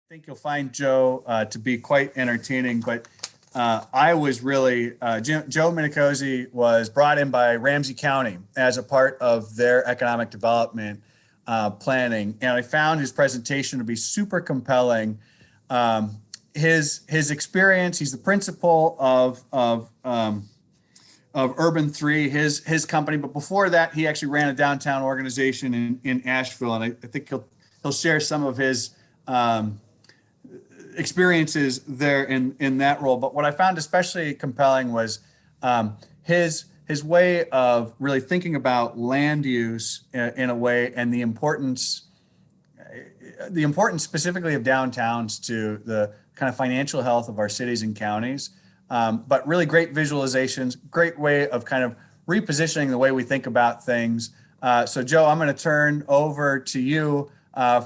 think you'll find Joe to be quite entertaining, but I was really, Joe Minicozzi was brought in by Ramsey County as a part of their economic development planning. And I found his presentation to be super compelling. His experience, he's the principal of Urban 3, his company. But before that, he actually ran a downtown organization in Asheville. And I think he'll share some of his experiences there in that role. But what I found especially compelling was his way of really thinking about land use in a way, and the importance specifically of downtowns to the kind of financial health of our cities and counties. But really great visualizations, great way of kind of repositioning the way we think about things. So Joe, I'm going to turn over to you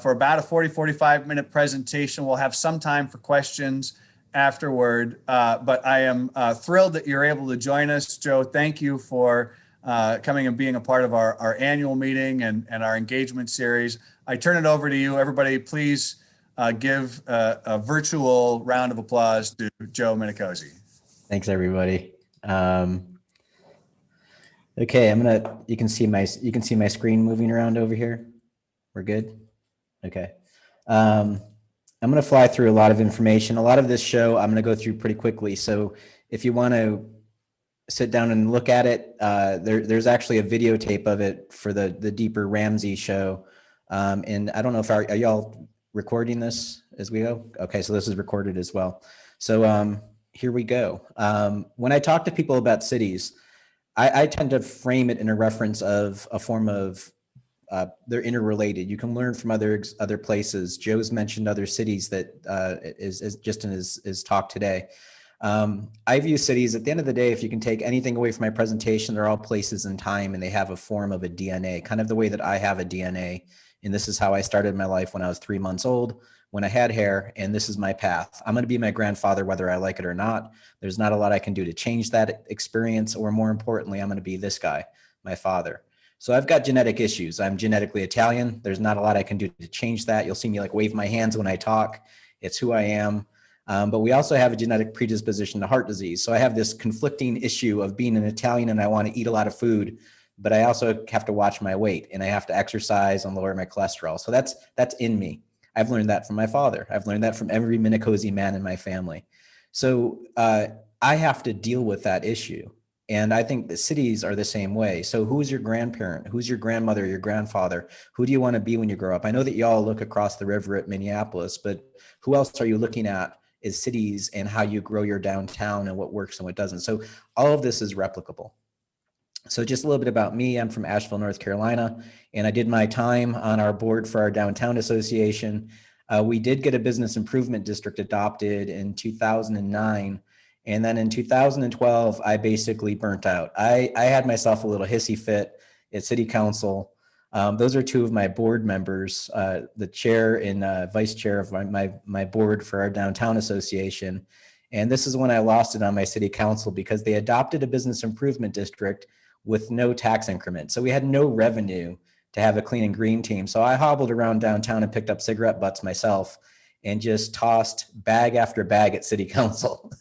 for about a 45 minute presentation. We'll have some time for questions afterward, but I am thrilled that you're able to join us. Joe, thank you for coming and being a part of our annual meeting and our engagement series. I turn it over to you. Everybody, please give a virtual round of applause to Joe Minicozzi. Thanks, everybody. Okay, you can see my screen moving around over here. We're good. Okay. I'm going to fly through a lot of information. A lot of this show I'm going to go through pretty quickly. So if you want to sit down and look at it, there's actually a videotape of it for the deeper Ramsey show. And I don't know if are y'all recording this as we go? Okay, so this is recorded as well. So here we go. When I talk to people about cities, I tend to frame it in a reference of a form of they're interrelated. You can learn from other places. Joe's mentioned other cities that is just in his talk today. I view cities at the end of the day, if you can take anything away from my presentation, they're all places in time and they have a form of a DNA, kind of the way that I have a DNA. And this is how I started my life when I was 3 months old, when I had hair, and this is my path. I'm going to be my grandfather, whether I like it or not. There's not a lot I can do to change that experience, or more importantly, I'm going to be this guy, my father. So I've got genetic issues. I'm genetically Italian. There's not a lot I can do to change that. You'll see me like wave my hands when I talk. It's who I am. But we also have a genetic predisposition to heart disease. So I have this conflicting issue of being an Italian and I want to eat a lot of food, but I also have to watch my weight and I have to exercise and lower my cholesterol. So that's in me. I've learned that from my father. I've learned that from every Minicozzi man in my family. So I have to deal with that issue. And I think the cities are the same way. So who's your grandparent? Who's your grandmother, your grandfather? Who do you want to be when you grow up? I know that y'all look across the river at Minneapolis, but who else are you looking at as cities and how you grow your downtown and what works and what doesn't? So all of this is replicable. So just a little bit about me. I'm from Asheville, North Carolina, and I did my time on our board for our downtown association. We did get a business improvement district adopted in 2009. And then in 2012, I basically burnt out. I had myself a little hissy fit at city council. Those are two of my board members, the chair and vice chair of my board for our downtown association. And this is when I lost it on my city council because they adopted a business improvement district with no tax increment. So we had no revenue to have a clean and green team. So I hobbled around downtown and picked up cigarette butts myself and just tossed bag after bag at city council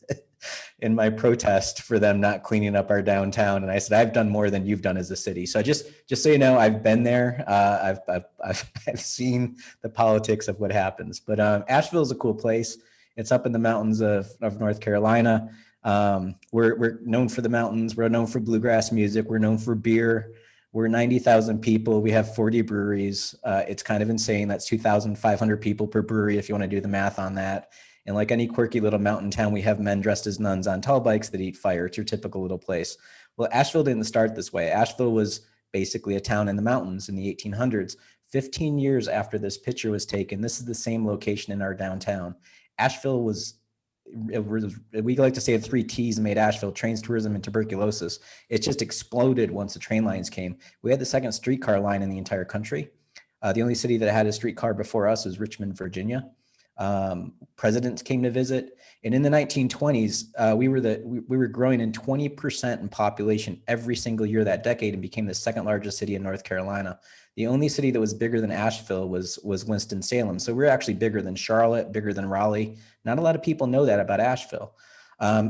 in my protest for them not cleaning up our downtown. And I said, I've done more than you've done as a city. So just so you know, I've been there. I've seen the politics of what happens. But Asheville is a cool place. It's up in the mountains of North Carolina. We're known for the mountains. We're known for bluegrass music. We're known for beer. We're 90,000 people. We have 40 breweries. It's kind of insane. That's 2,500 people per brewery if you want to do the math on that. And like any quirky little mountain town, we have men dressed as nuns on tall bikes that eat fire. It's your typical little place. Well, Asheville didn't start this way. Asheville was basically a town in the mountains in the 1800s. 15 years after this picture was taken, this is the same location in our downtown. Asheville was, we like to say 3 T's made Asheville: trains, tourism, and tuberculosis. It just exploded once the train lines came. We had the second streetcar line in the entire country. The only city that had a streetcar before us was Richmond, Virginia. Presidents came to visit. And in the 1920s, we were growing in 20% in population every single year that decade and became the second largest city in North Carolina. The only city that was bigger than Asheville was Winston-Salem. So we're actually bigger than Charlotte, bigger than Raleigh. Not a lot of people know that about Asheville.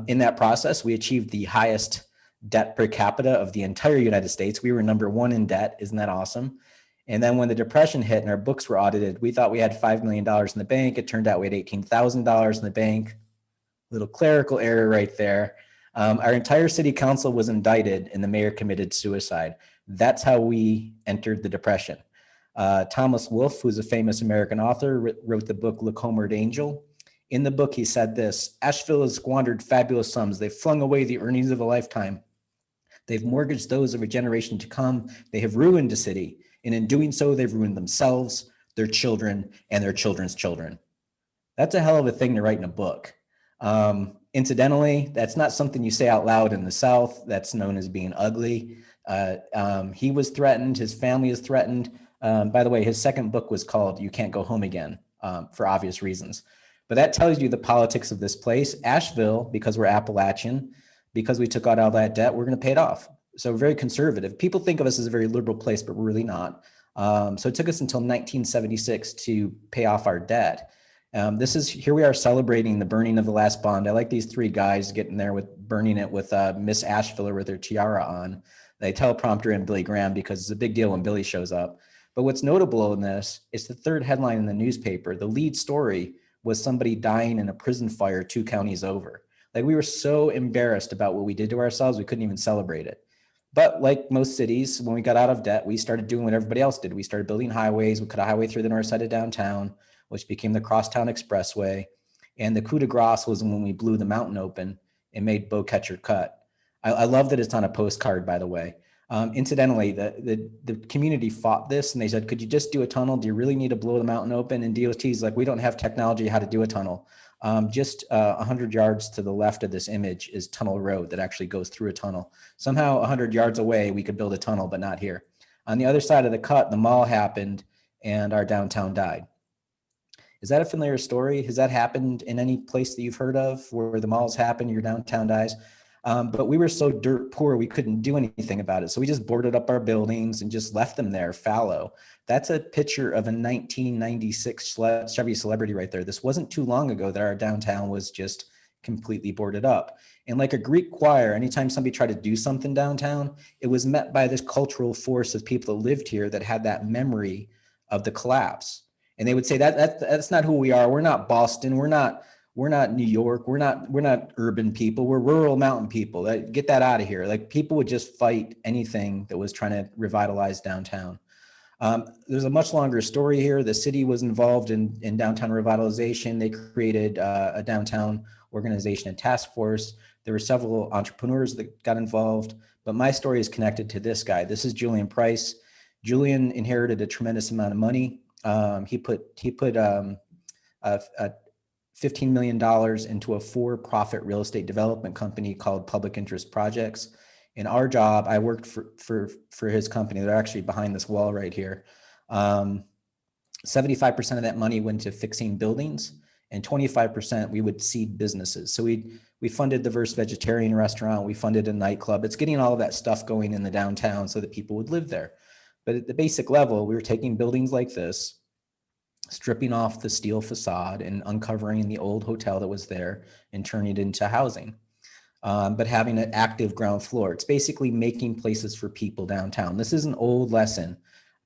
In that process, we achieved the highest debt per capita of the entire United States. We were number one in debt. Isn't that awesome? And then when the Depression hit and our books were audited, we thought we had $5 million in the bank. It turned out we had $18,000 in the bank. Little clerical error right there. Our entire city council was indicted and the mayor committed suicide. That's how we entered the Depression. Thomas Wolfe, who's a famous American author, wrote the book Look Homeward Angel. In the book, he said this: Asheville has squandered fabulous sums. They've flung away the earnings of a lifetime. They've mortgaged those of a generation to come. They have ruined the city. And in doing so, they've ruined themselves, their children, and their children's children. That's a hell of a thing to write in a book. Incidentally, that's not something you say out loud in the South. That's known as being ugly. He was threatened. His family is threatened. By the way, his second book was called You Can't Go Home Again, for obvious reasons. But that tells you the politics of this place. Asheville, because we're Appalachian, because we took out all that debt, we're going to pay it off. So very conservative. People think of us as a very liberal place, but we're really not. So it took us until 1976 to pay off our debt. Here we are celebrating the burning of the last bond. I like these three guys getting there with burning it with Miss Asheville with their tiara on. They teleprompter in Billy Graham because it's a big deal when Billy shows up. But what's notable in this, it's the third headline in the newspaper. The lead story was somebody dying in a prison fire 2 counties over. Like, we were so embarrassed about what we did to ourselves, we couldn't even celebrate it. But like most cities, when we got out of debt, we started doing what everybody else did. We started building highways. We cut a highway through the north side of downtown, which became the Crosstown Expressway. And the coup de grace was when we blew the mountain open and made Bowcatcher Cut. I love that it's on a postcard, by the way. Incidentally, the community fought this and they said, could you just do a tunnel? Do you really need to blow the mountain open? And DOT's like, we don't have technology how to do a tunnel. Just 100 yards to the left of this image is Tunnel Road that actually goes through a tunnel. Somehow 100 yards away, we could build a tunnel, but not here. On the other side of the cut, the mall happened and our downtown died. Is that a familiar story? Has that happened in any place that you've heard of where the malls happen, your downtown dies? But we were so dirt poor, we couldn't do anything about it. So we just boarded up our buildings and just left them there fallow. That's a picture of a 1996 Chevy Celebrity right there. This wasn't too long ago that our downtown was just completely boarded up. And like a Greek choir, anytime somebody tried to do something downtown, it was met by this cultural force of people that lived here that had that memory of the collapse. And they would say that's not who we are. We're not Boston. We're not New York. We're not urban people. We're rural mountain people. Get that out of here. Like, people would just fight anything that was trying to revitalize downtown. There's a much longer story here. The city was involved in downtown revitalization. They created a downtown organization and task force. There were several entrepreneurs that got involved, but my story is connected to this guy. This is Julian Price. Julian inherited a tremendous amount of money. He put $15 million into a for-profit real estate development company called Public Interest Projects. In our job, I worked for his company. They're actually behind this wall right here. 75% of that money went to fixing buildings, and 25% we would seed businesses. So we funded the Verse Vegetarian Restaurant. We funded a nightclub. It's getting all of that stuff going in the downtown so that people would live there. But at the basic level, we were taking buildings like this, stripping off the steel facade and uncovering the old hotel that was there and turning it into housing, but having an active ground floor. It's basically making places for people downtown. This is an old lesson.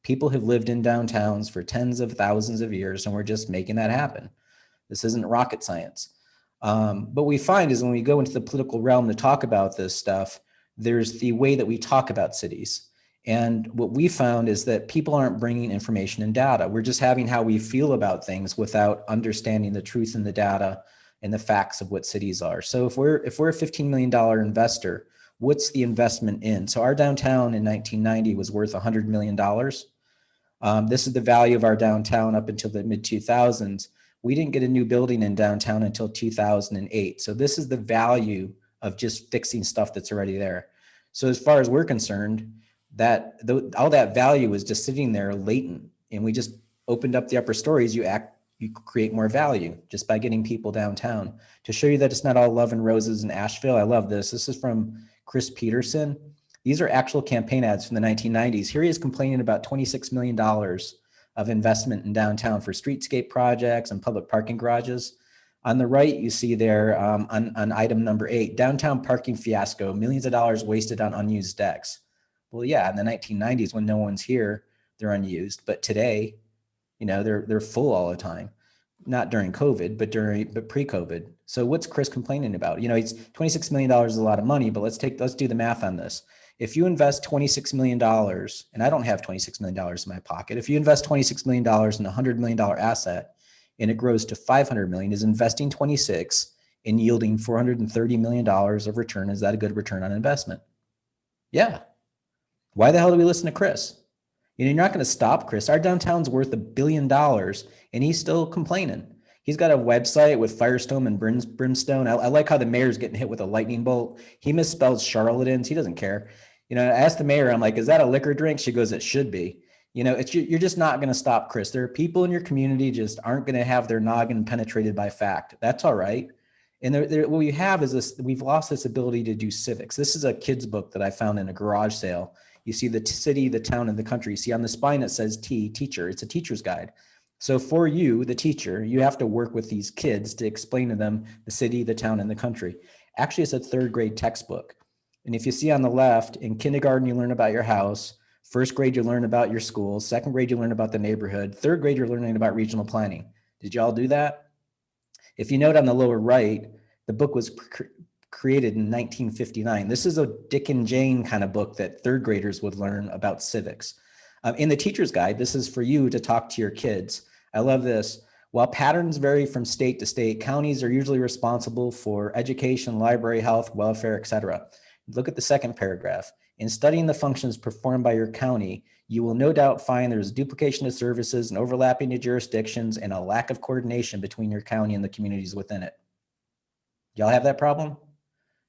People have lived in downtowns for tens of thousands of years, and we're just making that happen. This isn't rocket science. But we find is when we go into the political realm to talk about this stuff, there's the way that we talk about cities. And what we found is that people aren't bringing information and data. We're just having how we feel about things without understanding the truth in the data and the facts of what cities are. So if we're a $15 million investor, what's the investment in? So our downtown in 1990 was worth $100 million. This is the value of our downtown up until the mid 2000s. We didn't get a new building in downtown until 2008. So this is the value of just fixing stuff that's already there. So as far as we're concerned, all that value was just sitting there latent, and we just opened up the upper stories. You you create more value just by getting people downtown. To show you that it's not all love and roses in Asheville, I love this. This is from Chris Peterson. These are actual campaign ads from the 1990s. Here he is complaining about $26 million of investment in downtown for streetscape projects and public parking garages. On the right, you see there on item number 8, downtown parking fiasco, millions of dollars wasted on unused decks. Well, yeah, in the 1990s when no one's here, they're unused. But today, they're full all the time. Not during COVID, but pre-COVID. So what's Chris complaining about? It's $26 million is a lot of money, but let's do the math on this. If you invest $26 million, and I don't have $26 million in my pocket, if you invest $26 million in a $100 million asset and it grows to $500 million, is investing 26 and yielding $430 million of return, is that a good return on investment? Yeah. Why the hell do we listen to Chris? You're not going to stop Chris. Our downtown's worth $1 billion and he's still complaining. He's got a website with Firestone and brimstone. I like how the mayor's getting hit with a lightning bolt. He misspells charlatans. He doesn't care. I asked the mayor, I'm like, is that a liquor drink? She goes, it should be. You're just not going to stop Chris. There are people in your community just aren't going to have their noggin penetrated by fact. That's all right. And what we have is this, we've lost this ability to do civics. This is a kid's book that I found in a garage sale. You see the city, the town, and the country. You see on the spine, it says teacher. It's a teacher's guide. So for you, the teacher, you have to work with these kids to explain to them the city, the town, and the country. Actually, it's a 3rd grade textbook. And if you see on the left, in kindergarten, you learn about your house. 1st grade, you learn about your school. 2nd grade, you learn about the neighborhood. 3rd grade, you're learning about regional planning. Did y'all do that? If you note on the lower right, the book was created in 1959. This is a Dick and Jane kind of book that 3rd graders would learn about civics. In the teacher's guide, this is for you to talk to your kids. I love this. While patterns vary from state to state, counties are usually responsible for education, library, health, welfare, etc. Look at the 2nd paragraph. In studying the functions performed by your county, you will no doubt find there's duplication of services and overlapping of jurisdictions and a lack of coordination between your county and the communities within it. Y'all have that problem?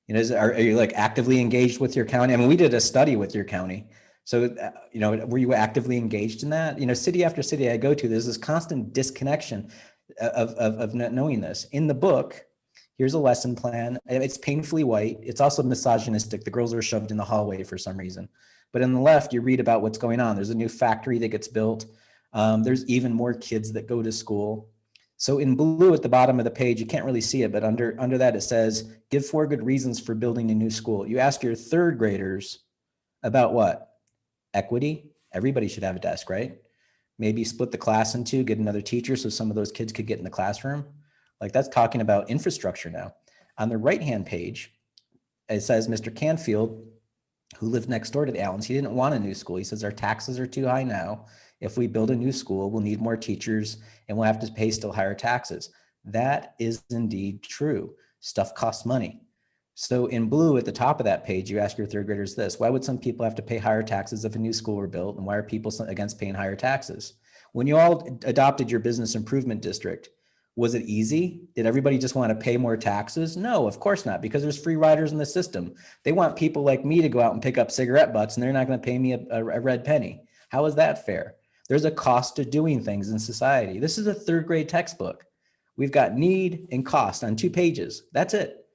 Are you like actively engaged with your county? I mean, we did a study with your county. So, were you actively engaged in that? City after city I go to, there's this constant disconnection of not knowing this. In the book, here's a lesson plan. It's painfully white. It's also misogynistic. The girls are shoved in the hallway for some reason. But on the left, you read about what's going on. There's a new factory that gets built. There's even more kids that go to school. So in blue at the bottom of the page, you can't really see it, but under that it says, give 4 good reasons for building a new school. You ask your 3rd graders about what? Equity. Everybody should have a desk, right? Maybe split the class in 2, get another teacher so some of those kids could get in the classroom. Like that's talking about infrastructure now. On the right-hand page, it says Mr. Canfield, who lived next door to the Allens, he didn't want a new school. He says our taxes are too high now. If we build a new school, we'll need more teachers and we'll have to pay still higher taxes. That is indeed true. Stuff costs money. So in blue at the top of that page, you ask your 3rd graders this: why would some people have to pay higher taxes if a new school were built? And why are people against paying higher taxes? When you all adopted your business improvement district, was it easy? Did everybody just want to pay more taxes? No, of course not, because there's free riders in the system. They want people like me to go out and pick up cigarette butts and they're not going to pay me a red penny. How is that fair? There's a cost to doing things in society. This is a 3rd grade textbook. We've got need and cost on 2 pages. That's it.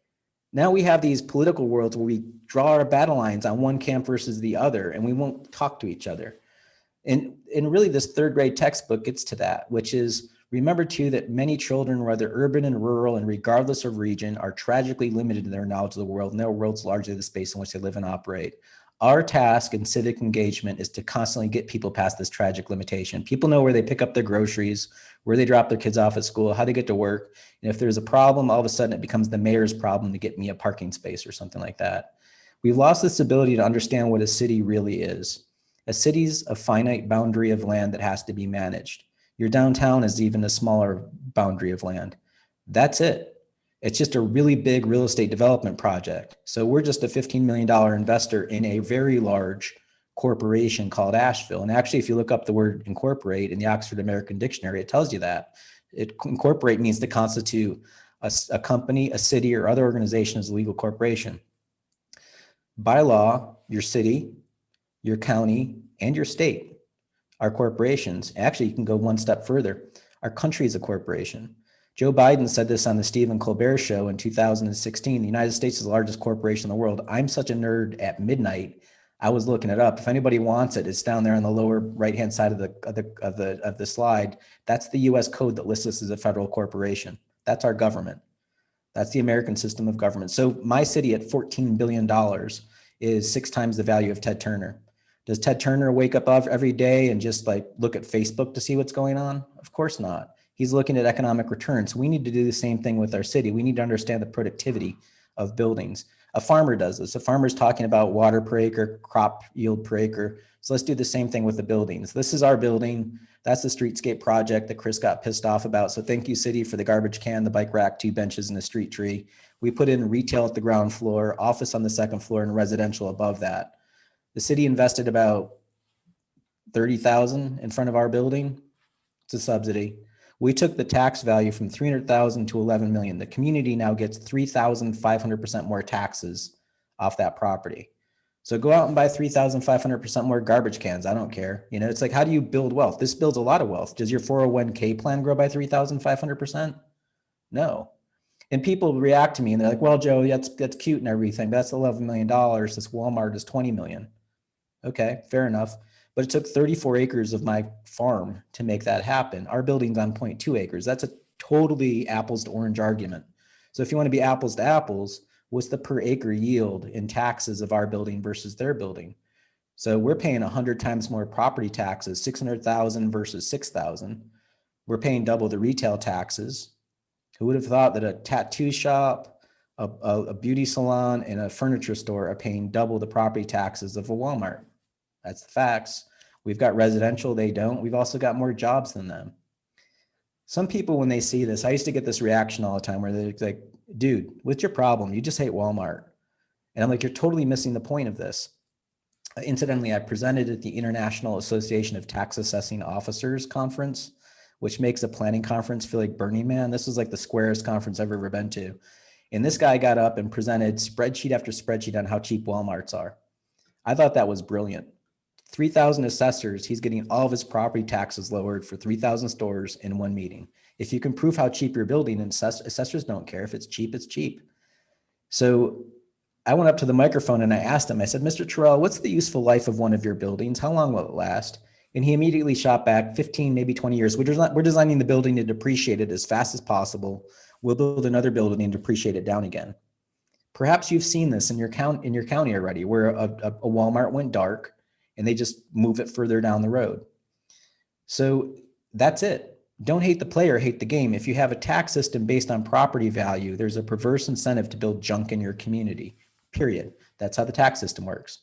Now we have these political worlds where we draw our battle lines on one camp versus the other, and we won't talk to each other. And really this 3rd grade textbook gets to that, which is remember too that many children, whether urban and rural and regardless of region, are tragically limited in their knowledge of the world, and their world's largely the space in which they live and operate. Our task in civic engagement is to constantly get people past this tragic limitation. People know where they pick up their groceries, where they drop their kids off at school, how they get to work. And if there's a problem, all of a sudden it becomes the mayor's problem to get me a parking space or something like that. We've lost this ability to understand what a city really is. A city's a finite boundary of land that has to be managed. Your downtown is even a smaller boundary of land. That's it. It's just a really big real estate development project. So we're just a $15 million investor in a very large corporation called Asheville. And actually, if you look up the word incorporate in the Oxford American Dictionary, it tells you that. Incorporate means to constitute a company, a city, or other organization as a legal corporation. By law, your city, your county, and your state are corporations. Actually, you can go one step further. Our country is a corporation. Joe Biden said this on the Stephen Colbert Show in 2016. The United States is the largest corporation in the world. I'm such a nerd at midnight. I was looking it up. If anybody wants it, it's down there on the lower right-hand side of the slide. That's the U.S. code that lists us as a federal corporation. That's our government. That's the American system of government. So my city at $14 billion is 6 times the value of Ted Turner. Does Ted Turner wake up every day and just like look at Facebook to see what's going on? Of course not. He's looking at economic returns. So we need to do the same thing with our city. We need to understand the productivity of buildings. A farmer does this. A farmer's talking about water per acre, crop yield per acre. So let's do the same thing with the buildings. This is our building. That's the streetscape project that Chris got pissed off about. So thank you, city, for the garbage can, the bike rack, 2 benches, and a street tree. We put in retail at the ground floor, office on the second floor, and residential above that. The city invested about $30,000 in front of our building. It's a subsidy. We took the tax value from $300,000 to $11 million. The community now gets 3,500% more taxes off that property. So go out and buy 3,500% more garbage cans. I don't care. You know, it's like, how do you build wealth? This builds a lot of wealth. Does your 401k plan grow by 3,500%? No. And people react to me and they're like, well, Joe, that's cute and everything, but that's $11 million. This Walmart is 20 million. Okay, fair enough. But it took 34 acres of my farm to make that happen. Our building's on 0.2 acres. That's a totally apples to orange argument. So if you want to be apples to apples, what's the per acre yield in taxes of our building versus their building? So we're paying 100 times more property taxes, 600,000 versus 6,000. We're paying double the retail taxes. Who would have thought that a tattoo shop, a beauty salon, and a furniture store are paying double the property taxes of a Walmart? That's the facts. We've got residential, they don't. We've also got more jobs than them. Some people, when they see this, I used to get this reaction all the time where they're like, dude, what's your problem? You just hate Walmart. And I'm like, you're totally missing the point of this. Incidentally, I presented at the International Association of Tax Assessing Officers conference, which makes a planning conference feel like Burning Man. This was like the squarest conference I've ever been to. And this guy got up and presented spreadsheet after spreadsheet on how cheap Walmarts are. I thought that was brilliant. 3,000 assessors, he's getting all of his property taxes lowered for 3,000 stores in one meeting. If you can prove how cheap you're building, and assessors don't care. If it's cheap, it's cheap. So I went up to the microphone and I asked him, I said, Mr. Terrell, what's the useful life of one of your buildings? How long will it last? And he immediately shot back 15, maybe 20 years. We're designing the building to depreciate it as fast as possible. We'll build another building and depreciate it down again. Perhaps you've seen this in your county already, where a Walmart went dark and they just move it further down the road. So that's it. Don't hate the player, hate the game. If you have a tax system based on property value, there's a perverse incentive to build junk in your community, period. That's how the tax system works.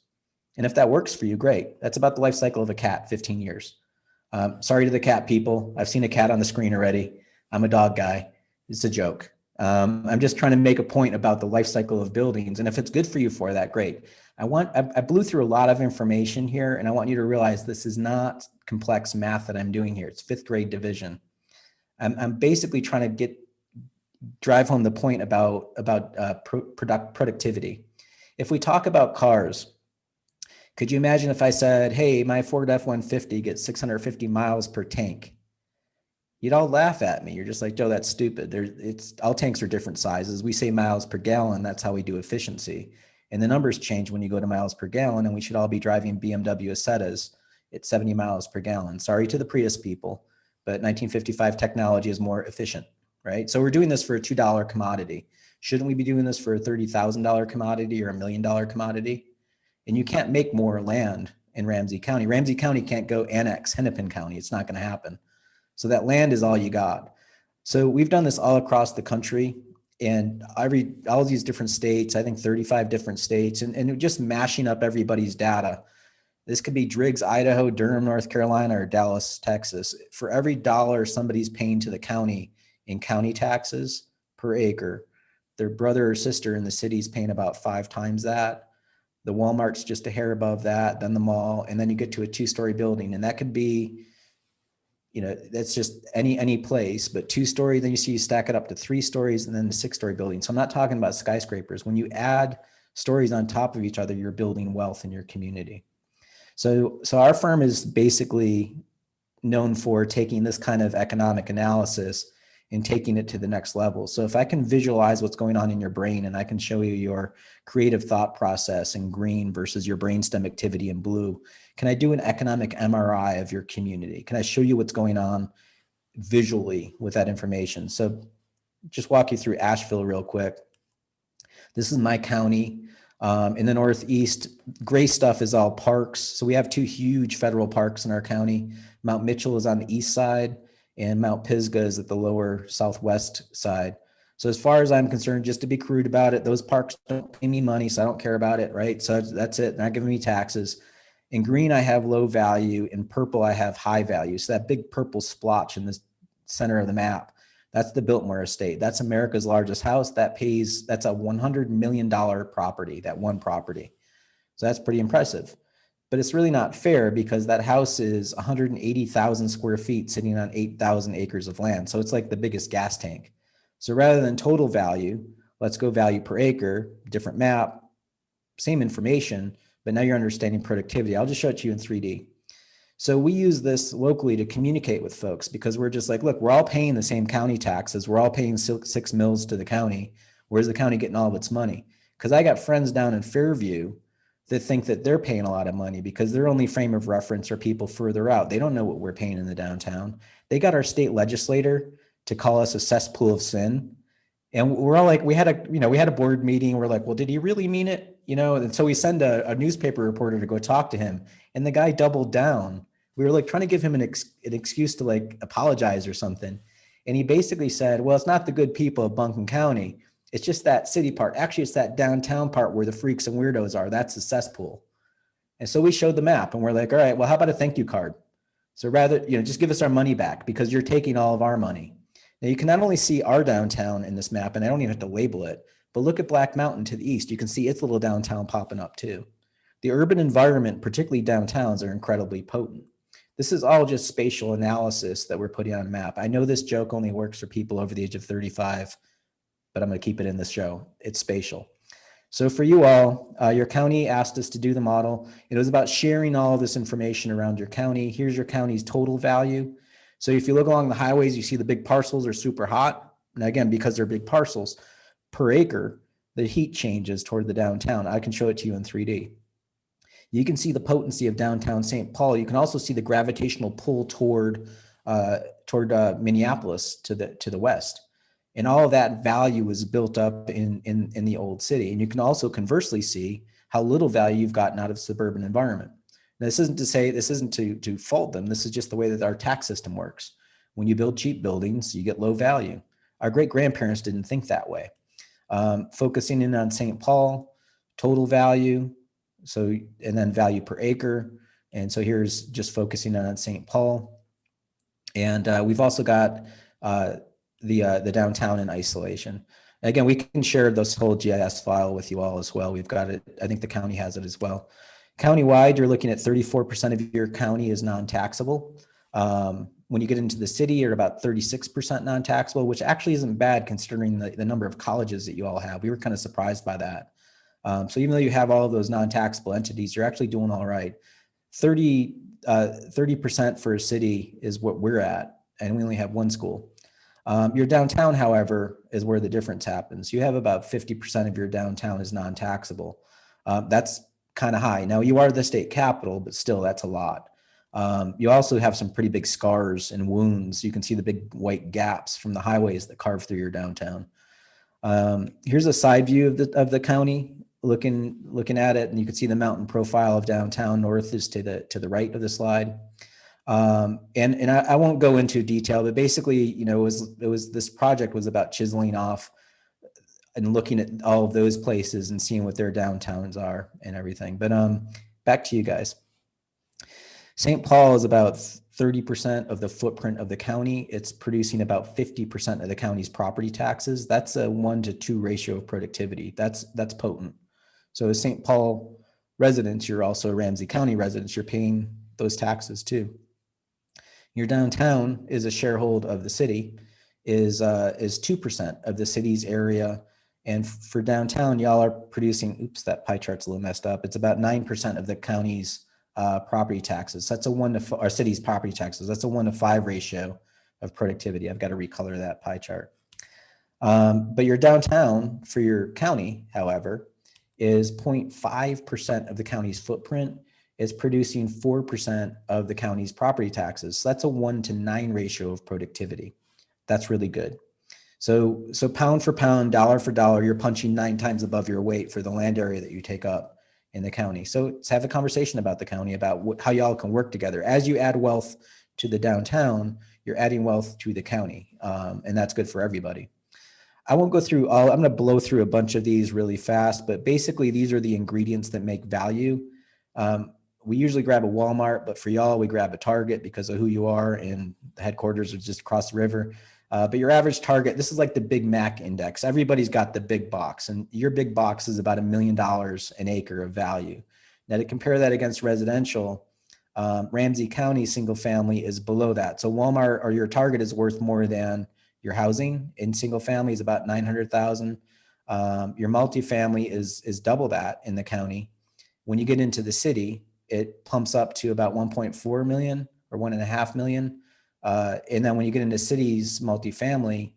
And if that works for you, great. That's about the life cycle of a cat, 15 years. Sorry to the cat people. I've seen a cat on the screen already. I'm a dog guy. It's a joke. I'm just trying to make a point about the life cycle of buildings. And if it's good for you for that, great. I blew through a lot of information here, and I want you to realize this is not complex math that I'm doing here. It's 5th grade division. I'm basically trying to drive home the point about productivity. If we talk about cars, could you imagine if I said, hey, my Ford F-150 gets 650 miles per tank? You'd all laugh at me. You're just like, Joe, that's stupid. All tanks are different sizes. We say miles per gallon. That's how we do efficiency. And the numbers change when you go to miles per gallon, and we should all be driving BMW Asettas at 70 miles per gallon. Sorry to the Prius people, but 1955 technology is more efficient, right? So we're doing this for a $2 commodity. Shouldn't we be doing this for a $30,000 commodity or $1 million commodity? And you can't make more land in Ramsey County. Ramsey County can't go annex Hennepin County. It's not going to happen. So that land is all you got. So we've done this all across the country, and all these different states, I think 35 different states, and just mashing up everybody's data. This could be Driggs, Idaho, Durham, North Carolina, or Dallas, Texas. For every dollar somebody's paying to the county in county taxes per acre, their brother or sister in the city is paying about 5 times that. The Walmart's just a hair above that, then the mall, and then you get to a 2-story building, and that could be, that's just any place, but 2-story, then you stack it up to 3 stories and then the 6-story building. So I'm not talking about skyscrapers. When you add stories on top of each other, you're building wealth in your community. So our firm is basically known for taking this kind of economic analysis and taking it to the next level. So if I can visualize what's going on in your brain and I can show you your creative thought process in green versus your brainstem activity in blue, can I do an economic MRI of your community? Can I show you what's going on visually with that information? So just walk you through Asheville real quick. This is my county. In the Northeast, gray stuff is all parks. So we have two huge federal parks in our county. Mount Mitchell is on the east side and Mount Pisgah is at the lower southwest side. So as far as I'm concerned, just to be crude about it, those parks don't pay me money, so I don't care about it, right? So that's it, not giving me taxes. In green, I have low value. In purple, I have high value. So that big purple splotch in the center of the map, that's the Biltmore estate. That's America's largest house. That's a $100 million property, that one property. So that's pretty impressive. But it's really not fair because that house is 180,000 square feet sitting on 8,000 acres of land. So it's like the biggest gas tank. So rather than total value, let's go value per acre, different map, same information, but now you're understanding productivity. I'll just show it to you in 3D. So we use this locally to communicate with folks because we're just like, look, we're all paying the same county taxes. We're all paying 6 mills to the county. Where's the county getting all of its money? Because I got friends down in Fairview that think that they're paying a lot of money because their only frame of reference are people further out. They don't know what we're paying in the downtown. They got our state legislator to call us a cesspool of sin. And we're all like, we had a board meeting. We're like, well, did he really mean it? And so we send a newspaper reporter to go talk to him. And the guy doubled down. We were like trying to give him an excuse to like apologize or something. And he basically said, well, it's not the good people of Buncombe County. It's just that city part. Actually, it's that downtown part where the freaks and weirdos are. That's the cesspool. And so we showed the map and we're like, all right, well, how about a thank you card? So rather, just give us our money back because you're taking all of our money. Now you can not only see our downtown in this map, and I don't even have to label it, but look at Black Mountain to the east. You can see its little downtown popping up too. The urban environment, particularly downtowns, are incredibly potent. This is all just spatial analysis that we're putting on a map. I know this joke only works for people over the age of 35, but I'm going to keep it in this show. It's spatial. So for you all, your county asked us to do the model. It was about sharing all of this information around your county. Here's your county's total value. So if you look along the highways, you see the big parcels are super hot. And again, because they're big parcels, per acre, the heat changes toward the downtown. I can show it to you in 3D. You can see the potency of downtown St. Paul. You can also see the gravitational pull toward Minneapolis to the west. And all of that value is built up in the old city. And you can also conversely see how little value you've gotten out of suburban environment. Now, this isn't to fault them. This is just the way that our tax system works. When you build cheap buildings, you get low value. Our great grandparents didn't think that way. Focusing in on St. Paul, total value, and then value per acre. And so here's just focusing on St. Paul. And we've also got the downtown in isolation. Again, we can share this whole GIS file with you all as well. We've got it. I think the county has it as well. Countywide, you're looking at 34% of your county is non-taxable. When you get into the city, you're about 36% non-taxable, which actually isn't bad considering the number of colleges that you all have. We were kind of surprised by that. So even though you have all of those non-taxable entities, you're actually doing all right. 30% for a city is what we're at, and we only have one school. Your downtown, however, is where the difference happens. You have about 50% of your downtown is non-taxable. That's kind of high. Now, you are the state capital, but still, that's a lot. You also have some pretty big scars and wounds. You can see the big white gaps from the highways that carve through your downtown. Here's a side view of the county, looking at it, and you can see the mountain profile of downtown. North is to the right of the slide. And I won't go into detail, but basically, this project was about chiseling off and looking at all of those places and seeing what their downtowns are and everything. But back to you guys. St. Paul is about 30% of the footprint of the county. It's producing about 50% of the county's property taxes. That's a 1-to-2 ratio of productivity. That's potent. So as St. Paul residents, you're also Ramsey County residents. You're paying those taxes too. Your downtown is a shareholder of the city, is 2% of the city's area. And for downtown, y'all are producing, oops, that pie chart's a little messed up. It's about 9% of the county's property taxes. That's a 1 to our city's property taxes. That's a 1 to 5 ratio of productivity. I've got to recolor that pie chart. But your downtown for your county, however, is 0.5% of the county's footprint is producing 4% of the county's property taxes. So that's a 1 to 9 ratio of productivity. That's really good. So pound for pound, dollar for dollar, you're punching 9 times above your weight for the land area that you take up in the county. So let's have a conversation about the county, about how y'all can work together. As you add wealth to the downtown, you're adding wealth to the county, and that's good for everybody. I won't go through all, I'm going to blow through a bunch of these really fast, but basically these are the ingredients that make value. We usually grab a Walmart, but for y'all, we grab a Target because of who you are, and the headquarters are just across the river. But your average Target, this is like the Big Mac index. Everybody's got the big box, and your big box is about $1 million an acre of value. Now, to compare that against residential, Ramsey County single family is below that. So Walmart or your Target is worth more than your housing in single family is about 900,000. Your multifamily is double that in the county. When you get into the city, it pumps up to about 1.4 million or 1.5 million. And then when you get into cities multifamily,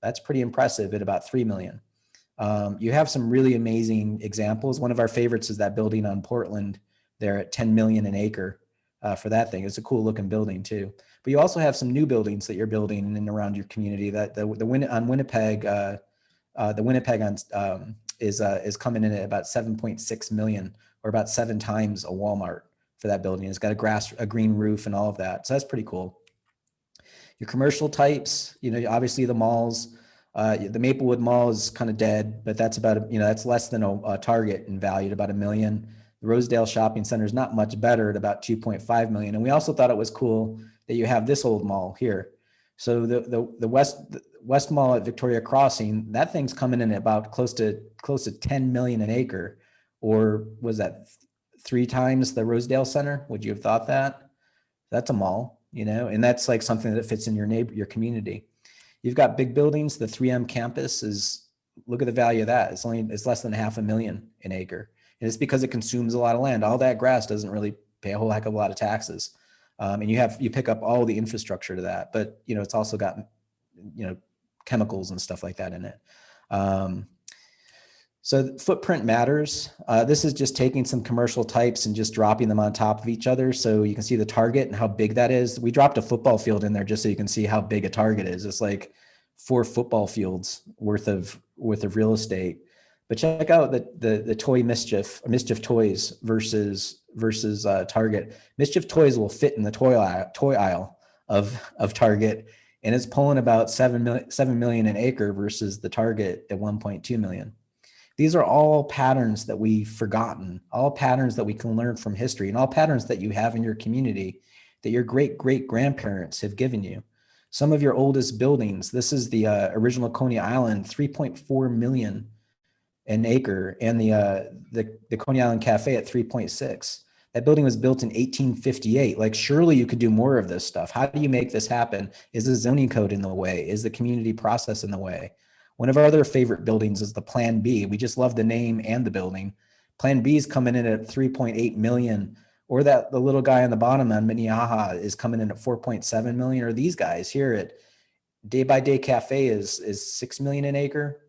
that's pretty impressive at about 3 million. You have some really amazing examples. One of our favorites is that building on Portland there at 10 million an acre for that thing. It's a cool looking building too. But you also have some new buildings that you're building in and around your community. That the Winnipeg is coming in at about 7.6 million, or about 7 times a Walmart for that building. It's got a green roof and all of that. So that's pretty cool. Your commercial types, obviously the malls, the Maplewood Mall is kind of dead, but that's about, that's less than a Target in value at about $1 million. The Rosedale Shopping Center is not much better at about 2.5 million. And we also thought it was cool that you have this old mall here. So the West Mall at Victoria Crossing, that thing's coming in at about close to 10 million an acre, or was that 3 times the Rosedale Center? Would you have thought that? That's a mall, and that's like something that fits in your community. You've got big buildings. The 3M campus look at the value of that. It's less than $500,000 an acre. And it's because it consumes a lot of land. All that grass doesn't really pay a whole heck of a lot of taxes. And you pick up all the infrastructure to that, but it's also got, chemicals and stuff like that in it. So footprint matters. This is just taking some commercial types and just dropping them on top of each other. So you can see the Target and how big that is. We dropped a football field in there just so you can see how big a Target is. It's like 4 football fields worth of real estate. But check out the toy Mischief Toys versus Target. Mischief Toys will fit in the toy aisle of Target, and it's pulling about 7 million an acre versus the Target at 1.2 million. These are all patterns that we've forgotten, all patterns that we can learn from history, and all patterns that you have in your community that your great-great-grandparents have given you. Some of your oldest buildings, this is the original Coney Island, 3.4 million an acre, and the Coney Island Cafe at 3.6. That building was built in 1858. Like, surely you could do more of this stuff. How do you make this happen? Is the zoning code in the way? Is the community process in the way? One of our other favorite buildings is the Plan B. We just love the name and the building. Plan B is coming in at 3.8 million, or the little guy on the bottom on Minnehaha is coming in at 4.7 million, or these guys here at Day by Day Cafe is 6 million an acre.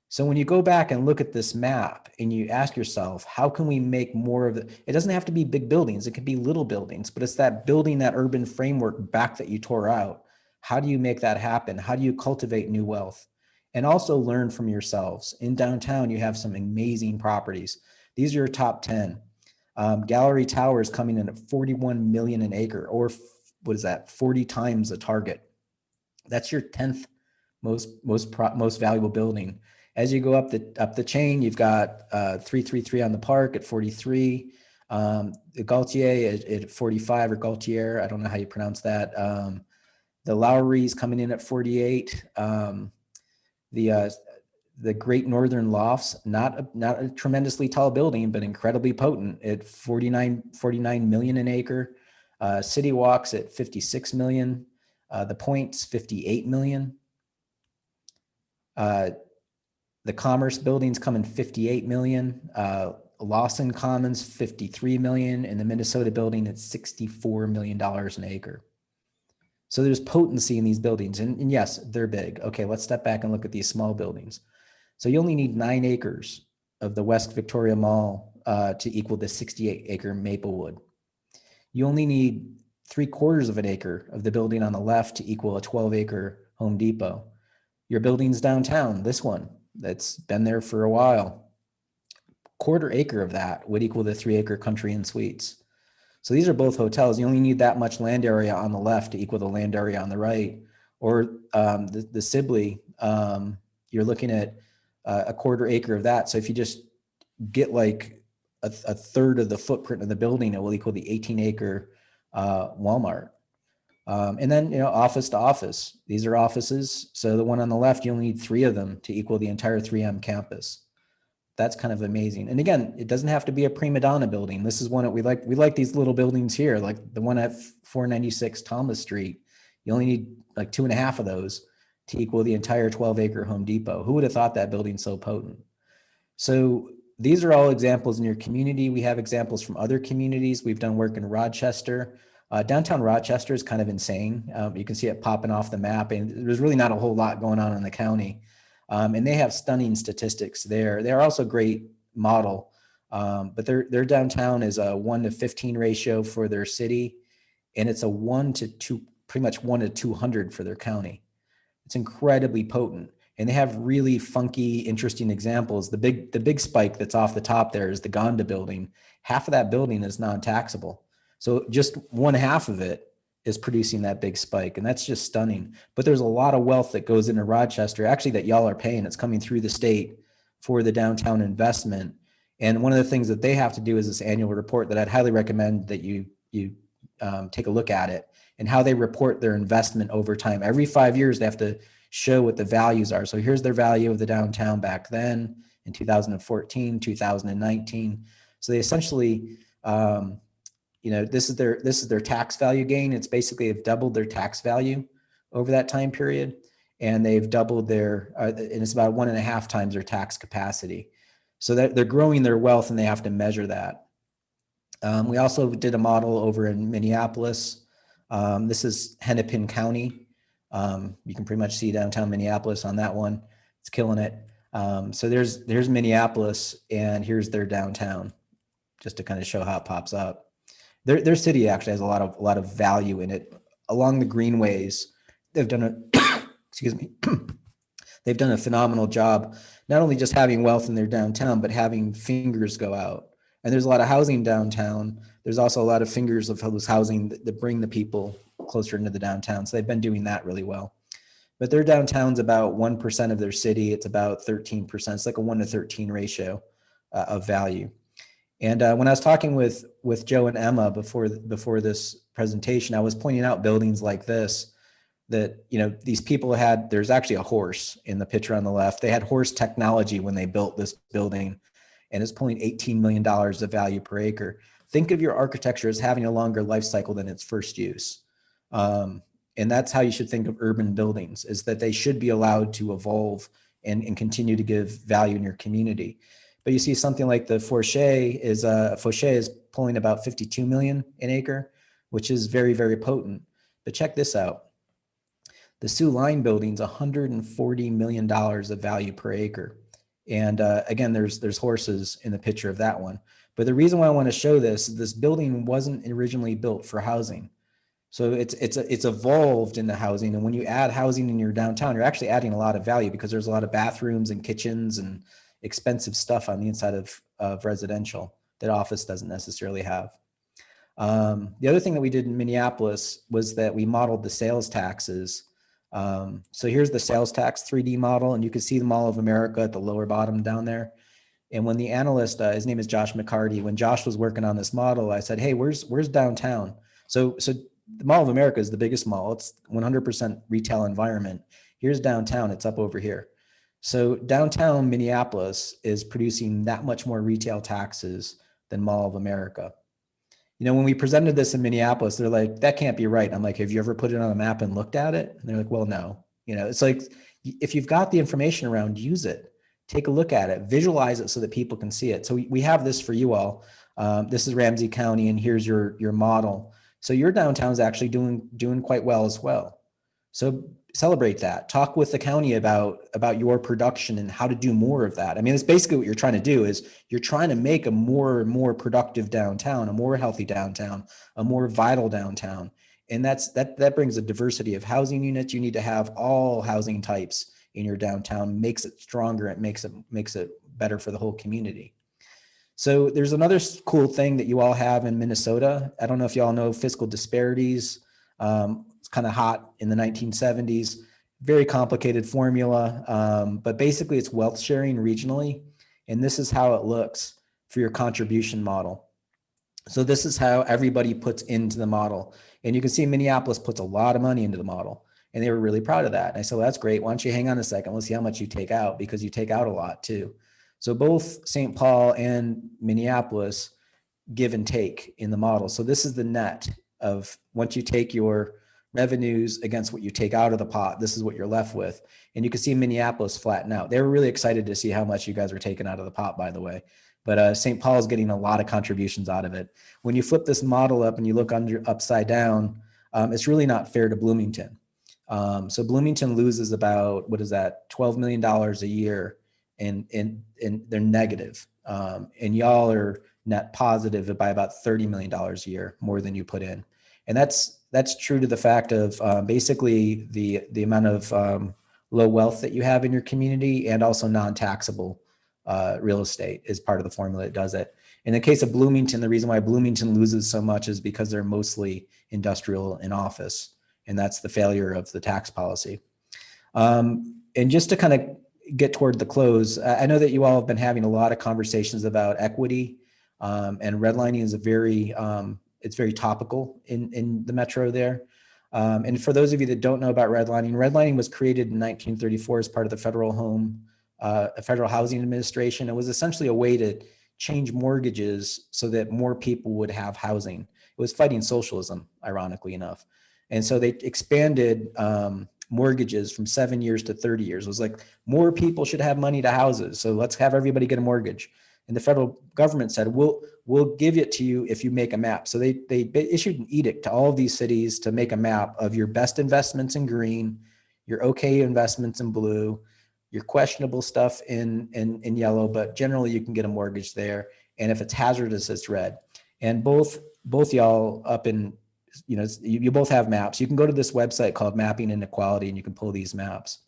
So when you go back and look at this map and you ask yourself, how can we make more of it? It doesn't have to be big buildings. It could be little buildings, but it's that building that urban framework back that you tore out. How do you make that happen? How do you cultivate new wealth? And also learn from yourselves. In downtown, you have some amazing properties. These are your top 10. Gallery Tower is coming in at 41 million an acre, or what is that? 40 times a Target. That's your 10th most valuable building. As you go up the chain, you've got 333 on the Park at 43, the Gaultier at 45, or Gaultier, I don't know how you pronounce that. The Lowry's coming in at 48. The Great Northern Lofts, not a tremendously tall building, but incredibly potent at 49 million an acre. City Walks at 56 million. The Point's 58 million. The Commerce Building's coming 58 million. Lawson Commons, 53 million. In the Minnesota building, it's $64 million an acre. So there's potency in these buildings. And yes, they're big. Okay, let's step back and look at these small buildings. So you only need 9 acres of the West Victoria Mall to equal the 68-acre Maplewood. You only need 3/4 of an acre of the building on the left to equal a 12-acre Home Depot. Your building's downtown, this one that's been there for a while, 1/4 acre of that would equal the 3-acre Country Inn Suites. So these are both hotels. You only need that much land area on the left to equal the land area on the right. Or the Sibley, you're looking at a 1/4 acre of that. So if you just get like a third of the footprint of the building, it will equal the 18-acre Walmart. And then, office to office. These are offices. So the one on the left, you only need 3 of them to equal the entire 3M campus. That's kind of amazing. And again, it doesn't have to be a prima donna building. This is one that we like. We like these little buildings here, like the one at 496 Thomas Street. You only need like 2.5 of those to equal the entire 12-acre Home Depot. Who would have thought that building's so potent? So these are all examples in your community. We have examples from other communities. We've done work in Rochester. Downtown Rochester is kind of insane. You can see it popping off the map, and there's really not a whole lot going on in the county. And they have stunning statistics there. They're also a great model, but their downtown is a 1-to-15 ratio for their city, and it's a 1-to-2, pretty much 1-to-200 for their county. It's incredibly potent. And they have really funky, interesting examples. The big spike that's off the top there is the Gonda building. Half of that building is non-taxable. So just 1/2 of it is producing that big spike. And that's just stunning. But there's a lot of wealth that goes into Rochester, actually, that y'all are paying. It's coming through the state for the downtown investment. And one of the things that they have to do is this annual report that I'd highly recommend that you take a look at it, and how they report their investment over time. Every 5 years, they have to show what the values are. So here's their value of the downtown back then in 2014, 2019. So they essentially, this is their tax value gain. It's basically they've doubled their tax value over that time period, and they've doubled and it's about 1.5 times their tax capacity. So that they're growing their wealth, and they have to measure that. We also did a model over in Minneapolis. This is Hennepin County. You can pretty much see downtown Minneapolis on that one. It's killing it. So there's Minneapolis, and here's their downtown, just to kind of show how it pops up. Their city actually has a lot of value in it. Along the greenways, they've done they've done a phenomenal job, not only just having wealth in their downtown, but having fingers go out. And there's a lot of housing downtown. There's also a lot of fingers of those housing that bring the people closer into the downtown. So they've been doing that really well. But their downtown's about 1% of their city. It's about 13%. It's like a 1-to-13 ratio of value. And when I was talking with Joe and Emma before this presentation, I was pointing out buildings like this, that, these people there's actually a horse in the picture on the left. They had horse technology when they built this building, and it's pulling $18 million of value per acre. Think of your architecture as having a longer life cycle than its first use. And that's how you should think of urban buildings, is that they should be allowed to evolve and continue to give value in your community. But you see something like the Fauché is pulling about 52 million an acre, which is very, very potent. But check this out. The Sioux Line building's $140 million of value per acre. And again, there's horses in the picture of that one. But the reason why I want to show this building wasn't originally built for housing. So it's evolved into housing. And when you add housing in your downtown, you're actually adding a lot of value, because there's a lot of bathrooms and kitchens and expensive stuff on the inside of residential that office doesn't necessarily have. The other thing that we did in Minneapolis was that we modeled the sales taxes. So here's the sales tax 3D model, and you can see the Mall of America at the lower bottom down there. And when the analyst, his name is Josh McCarty, when Josh was working on this model, I said, hey, where's downtown? So the Mall of America is the biggest mall. It's 100% retail environment. Here's downtown. It's up over here. So downtown Minneapolis is producing that much more retail taxes than Mall of America. When we presented this in Minneapolis, they're like, that can't be right. I'm like, have you ever put it on a map and looked at it? And they're like, well, no. It's like, if you've got the information around, use it. take a look at it, visualize it so that people can see it. So we have this for you all. This is Ramsey County, and here's your model. So your downtown is actually doing quite well as well. So celebrate that. Talk with the county about your production and how to do more of that. I mean, it's basically what you're trying to do is you're trying to make a more productive downtown, a more healthy downtown, a more vital downtown. And that brings a diversity of housing units. You need to have all housing types in your downtown, makes it stronger. It makes it better for the whole community. So there's another cool thing that you all have in Minnesota. I don't know if you all know fiscal disparities. It's kind of hot in the 1970s, very complicated formula, but basically it's wealth sharing regionally. And this is how it looks for your contribution model. So this is how everybody puts into the model. And you can see Minneapolis puts a lot of money into the model, and they were really proud of that. And I said, well, that's great. Why don't you hang on a second? Let's see how much you take out, because you take out a lot too. So both St. Paul and Minneapolis give and take in the model. So this is the net of once you take your revenues against what you take out of the pot, this is what you're left with. And you can see Minneapolis flatten out. They were really excited to see how much you guys were taking out of the pot, by the way. But St. Paul is getting a lot of contributions out of it. When you flip this model up and you look upside down, it's really not fair to Bloomington. So Bloomington loses about, what is that, $12 million a year, and they're negative. And y'all are net positive by about $30 million a year, more than you put in. And that's true to the fact of basically the amount of low wealth that you have in your community, and also non-taxable real estate is part of the formula that does it. In the case of Bloomington, the reason why Bloomington loses so much is because they're mostly industrial and office, and that's the failure of the tax policy. And just to kind of get toward the close, I know that you all have been having a lot of conversations about equity, and redlining is it's very topical in the metro there. And for those of you that don't know about redlining was created in 1934 as part of the Federal Housing Administration. It was essentially a way to change mortgages so that more people would have housing. It was fighting socialism, ironically enough. And so they expanded mortgages from 7 years to 30 years. It was like, more people should have money to houses, so let's have everybody get a mortgage. And the federal government said, we'll give it to you if you make a map. So they issued an edict to all of these cities to make a map of your best investments in green, your okay investments in blue, your questionable stuff in yellow, but generally you can get a mortgage there. And if it's hazardous, it's red. And both y'all up in, you both have maps. You can go to this website called Mapping Inequality, and you can pull these maps.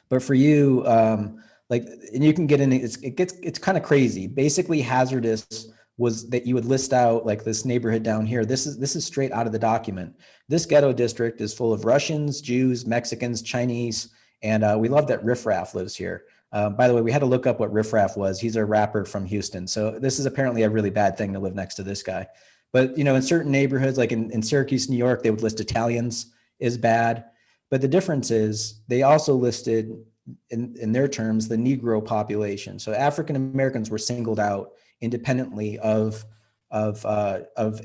But for you, and you can get in, it's kind of crazy. Basically, hazardous was that you would list out like this neighborhood down here. This is straight out of the document. This ghetto district is full of Russians, Jews, Mexicans, Chinese, and we love that Riffraff lives here. By the way, we had to look up what Riffraff was. He's a rapper from Houston. So this is apparently a really bad thing to live next to this guy. But, in certain neighborhoods, like in Syracuse, New York, they would list Italians as bad. But the difference is they also listed, in their terms, the Negro population. So African Americans were singled out independently of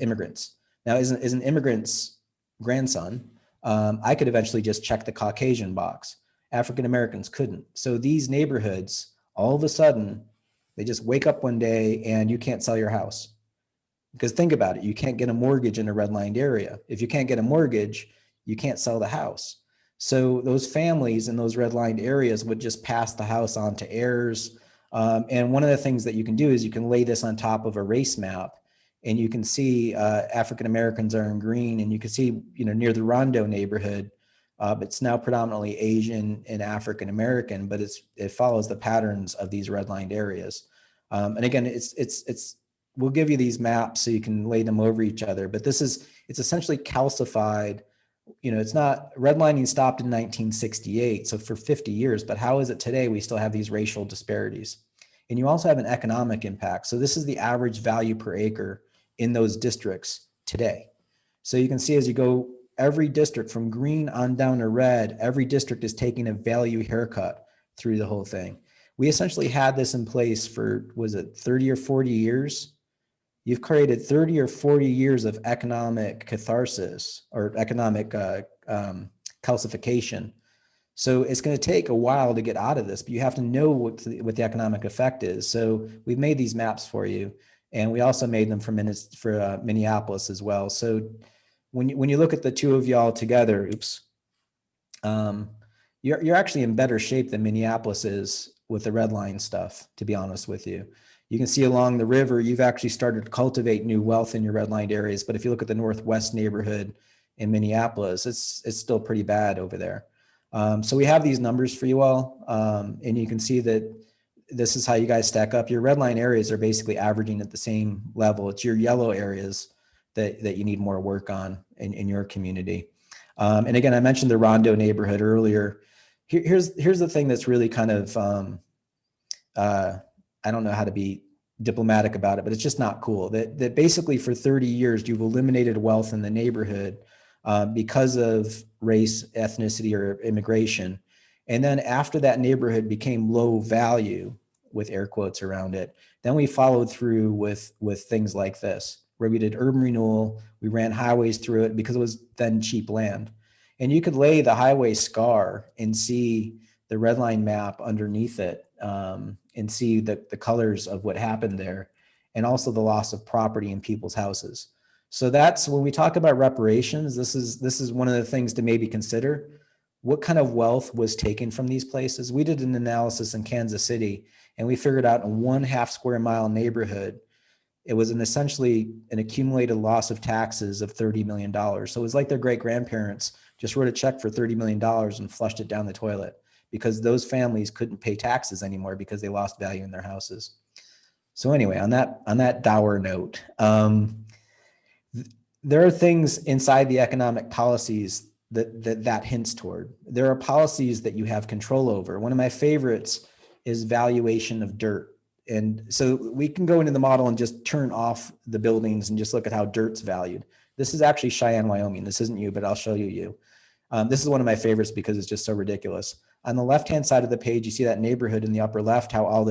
immigrants. Now, as an immigrant's grandson, I could eventually just check the Caucasian box. African Americans couldn't. So these neighborhoods, all of a sudden, they just wake up one day and you can't sell your house. Because think about it, you can't get a mortgage in a redlined area. If you can't get a mortgage, you can't sell the house. So those families in those redlined areas would just pass the house on to heirs. And one of the things that you can do is you can lay this on top of a race map, and you can see African Americans are in green, and you can see, near the Rondo neighborhood, it's now predominantly Asian and African American, but it follows the patterns of these redlined areas. And again, we'll give you these maps so you can lay them over each other, but it's essentially calcified. It's not, redlining stopped in 1968, so for 50 years, but how is it today we still have these racial disparities? And you also have an economic impact. So this is the average value per acre in those districts today. So you can see as you go, every district from green on down to red, every district is taking a value haircut through the whole thing. We essentially had this in place for, was it 30 or 40 years? You've created 30 or 40 years of economic catharsis or economic calcification. So it's going to take a while to get out of this, but you have to know what the economic effect is. So we've made these maps for you, and we also made them for Minneapolis as well. So when you look at the two of y'all together, you're actually in better shape than Minneapolis is with the red line stuff, to be honest with you. You can see along the river, you've actually started to cultivate new wealth in your redlined areas. But if you look at the Northwest neighborhood in Minneapolis, it's still pretty bad over there. So we have these numbers for you all, and you can see that this is how you guys stack up. Your red line areas are basically averaging at the same level. It's your yellow areas that you need more work on in your community. And again, I mentioned the Rondo neighborhood earlier. Here's the thing that's really kind of, I don't know how to be diplomatic about it, but it's just not cool. That basically for 30 years, you've eliminated wealth in the neighborhood because of race, ethnicity, or immigration. And then after that neighborhood became low value, with air quotes around it, then we followed through with things like this, where we did urban renewal, we ran highways through it because it was then cheap land. And you could lay the highway scar and see the red line map underneath it, and see the colors of what happened there, and also the loss of property in people's houses. So that's when we talk about reparations, this is one of the things to maybe consider. What kind of wealth was taken from these places? We did an analysis in Kansas City, and we figured out in 1/2 square mile neighborhood, it was essentially an accumulated loss of taxes of $30 million. So it was like their great grandparents just wrote a check for $30 million and flushed it down the toilet, because those families couldn't pay taxes anymore because they lost value in their houses. So anyway, on that dour note, there are things inside the economic policies that hints toward. There are policies that you have control over. One of my favorites is valuation of dirt. And so we can go into the model and just turn off the buildings and just look at how dirt's valued. This is actually Cheyenne, Wyoming. This isn't you, but I'll show you. This is one of my favorites because it's just so ridiculous. On the left-hand side of the page, you see that neighborhood in the upper left, how all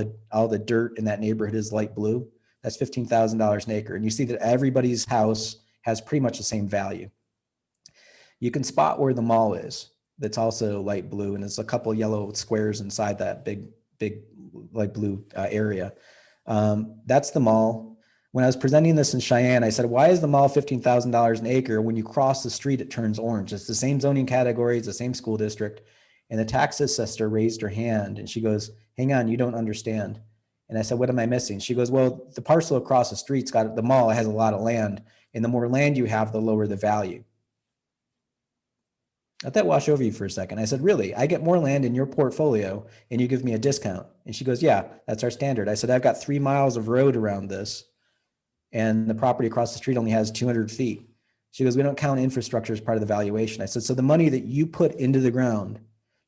the dirt in that neighborhood is light blue. That's $15,000 an acre. And you see that everybody's house has pretty much the same value. You can spot where the mall is. That's also light blue, and there's a couple yellow squares inside that big light blue area. That's the mall. When I was presenting this in Cheyenne, I said, why is the mall $15,000 an acre? When you cross the street, it turns orange. It's the same zoning category, it's the same school district. And the tax assessor raised her hand and she goes, hang on, you don't understand. And I said, what am I missing? She goes, well, the parcel across the street's got, the mall has a lot of land, and the more land you have, the lower the value. Let that wash over you for a second. I said, really? I get more land in your portfolio and you give me a discount? And she goes, yeah, that's our standard. I said, I've got 3 miles of road around this, and the property across the street only has 200 feet. She goes, we don't count infrastructure as part of the valuation. I said, so the money that you put into the ground,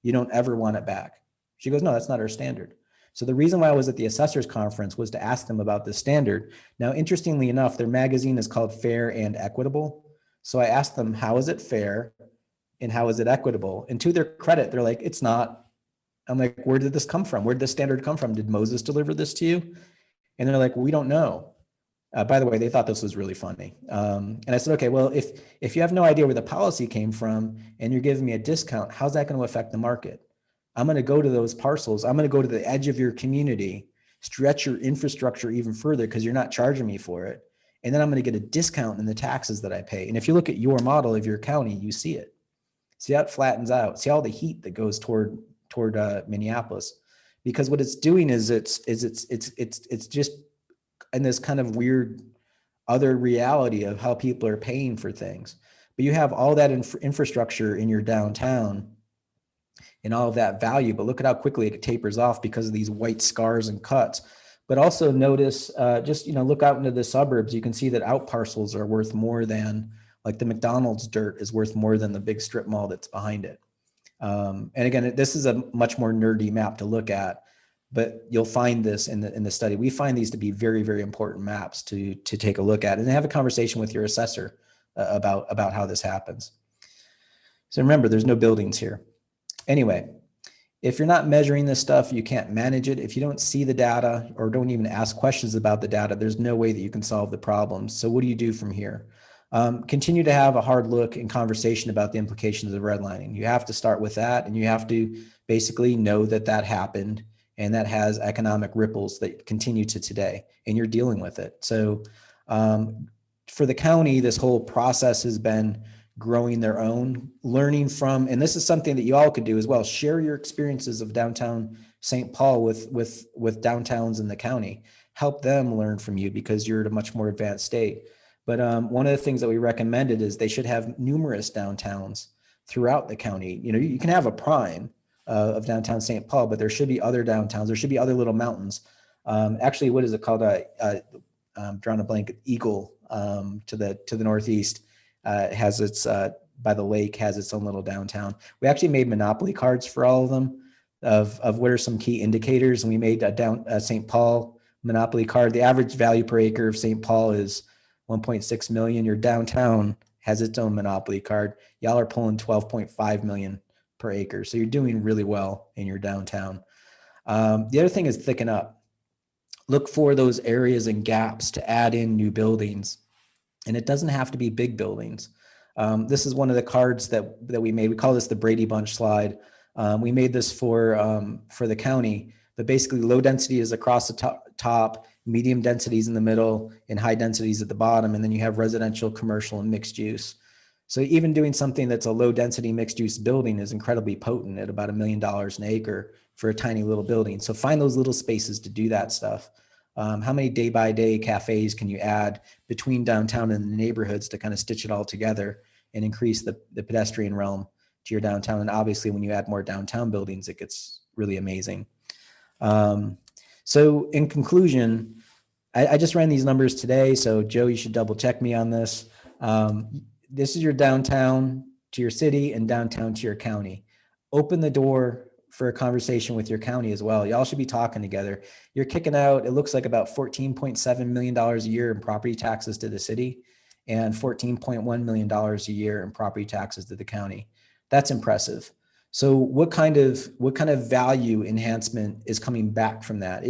you don't ever want it back? She goes, no, that's not our standard. So the reason why I was at the assessors conference was to ask them about this standard. Now, interestingly enough, their magazine is called Fair and Equitable. So I asked them, how is it fair and how is it equitable? And to their credit, they're like, it's not. I'm like, where did this come from? Where did this standard come from? Did Moses deliver this to you? And they're like, we don't know. By the way, they thought this was really funny. And I said, okay, well, if you have no idea where the policy came from and you're giving me a discount, how's that going to affect the market? I'm going to go to those parcels. I'm going to go to the edge of your community, stretch your infrastructure even further because you're not charging me for it. And then I'm going to get a discount in the taxes that I pay. And if you look at your model of your county, you see it. See how it flattens out. See all the heat that goes toward Minneapolis, because what it's doing is it's just in this kind of weird other reality of how people are paying for things. But you have all that infrastructure in your downtown and all of that value, but look at how quickly it tapers off because of these white scars and cuts. But also notice, look out into the suburbs. You can see that out parcels are worth more than, like the McDonald's dirt is worth more than the big strip mall that's behind it. And again, this is a much more nerdy map to look at, but you'll find this in the study. We find these to be very, very important maps to take a look at and have a conversation with your assessor about how this happens. So remember, there's no buildings here. Anyway, if you're not measuring this stuff, you can't manage it. If you don't see the data or don't even ask questions about the data, there's no way that you can solve the problems. So what do you do from here? Continue to have a hard look and conversation about the implications of redlining. You have to start with that, and you have to basically know that that happened and that has economic ripples that continue to today, and you're dealing with it. So for the county, this whole process has been growing their own, learning from, and this is something that you all could do as well. Share your experiences of downtown St. Paul with downtowns in the county. Help them learn from you because you're at a much more advanced state. But one of the things that we recommended is they should have numerous downtowns throughout the county. You know, you can have a prime of downtown St. Paul, but there should be other downtowns. There should be other little mountains. Actually, what is it called? I'm drawing a blank. Eagle to the northeast has its by the lake has its own little downtown. We actually made monopoly cards for all of them of what are some key indicators, and we made a St. Paul monopoly card. The average value per acre of St. Paul is 1.6 million. Your downtown has its own monopoly card. Y'all are pulling 12.5 million per acre. So you're doing really well in your downtown. The other thing is thicken up. Look for those areas and gaps to add in new buildings. And it doesn't have to be big buildings. This is one of the cards that we made. We call this the Brady Bunch slide. We made this for the county, but basically low density is across the top, medium densities in the middle, and high densities at the bottom. And then you have residential, commercial, and mixed use. So even doing something that's a low density mixed use building is incredibly potent at about $1 million an acre for a tiny little building. So find those little spaces to do that stuff. How many day by day cafes can you add between downtown and the neighborhoods to kind of stitch it all together and increase the pedestrian realm to your downtown? And obviously when you add more downtown buildings, it gets really amazing. So in conclusion, I just ran these numbers today. So Joe, you should double check me on this. This is your downtown to your city and downtown to your county. Open the door for a conversation with your county as well. Y'all should be talking together. You're kicking out, it looks like about $14.7 million a year in property taxes to the city and $14.1 million a year in property taxes to the county. That's impressive. So what kind of value enhancement is coming back from that?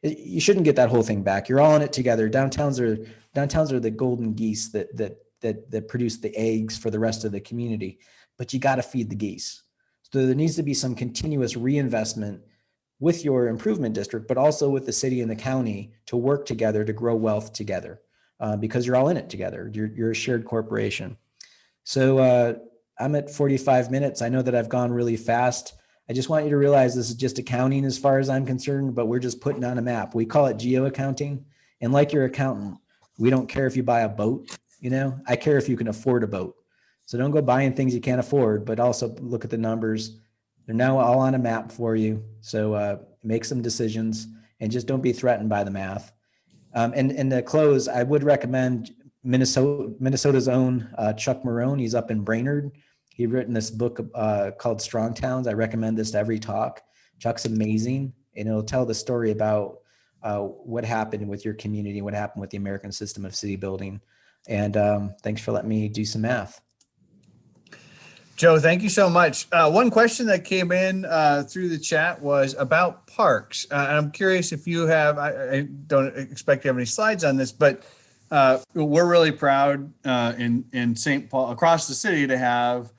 You shouldn't get that whole thing back. You're all in it together. Downtowns are the golden geese that produce the eggs for the rest of the community, but you got to feed the geese. So there needs to be some continuous reinvestment with your improvement district, but also with the city and the county to work together to grow wealth together because you're all in it together. You're a shared corporation. So I'm at 45 minutes. I know that I've gone really fast. I just want you to realize this is just accounting as far as I'm concerned, but we're just putting on a map. We call it geo-accounting. And like your accountant, we don't care if you buy a boat, I care if you can afford a boat. So don't go buying things you can't afford, but also look at the numbers. They're now all on a map for you. So make some decisions and just don't be threatened by the math. And to close, I would recommend Minnesota's own Chuck Marone. He's up in Brainerd. He's written this book called Strong Towns. I recommend this to every talk. Chuck's amazing, and it'll tell the story about what happened with your community, what happened with the American system of city building. And thanks for letting me do some math. Joe, thank you so much. One question that came in through the chat was about parks. I'm curious if you have, I don't expect you have any slides on this, but we're really proud in St. Paul, across the city, to have,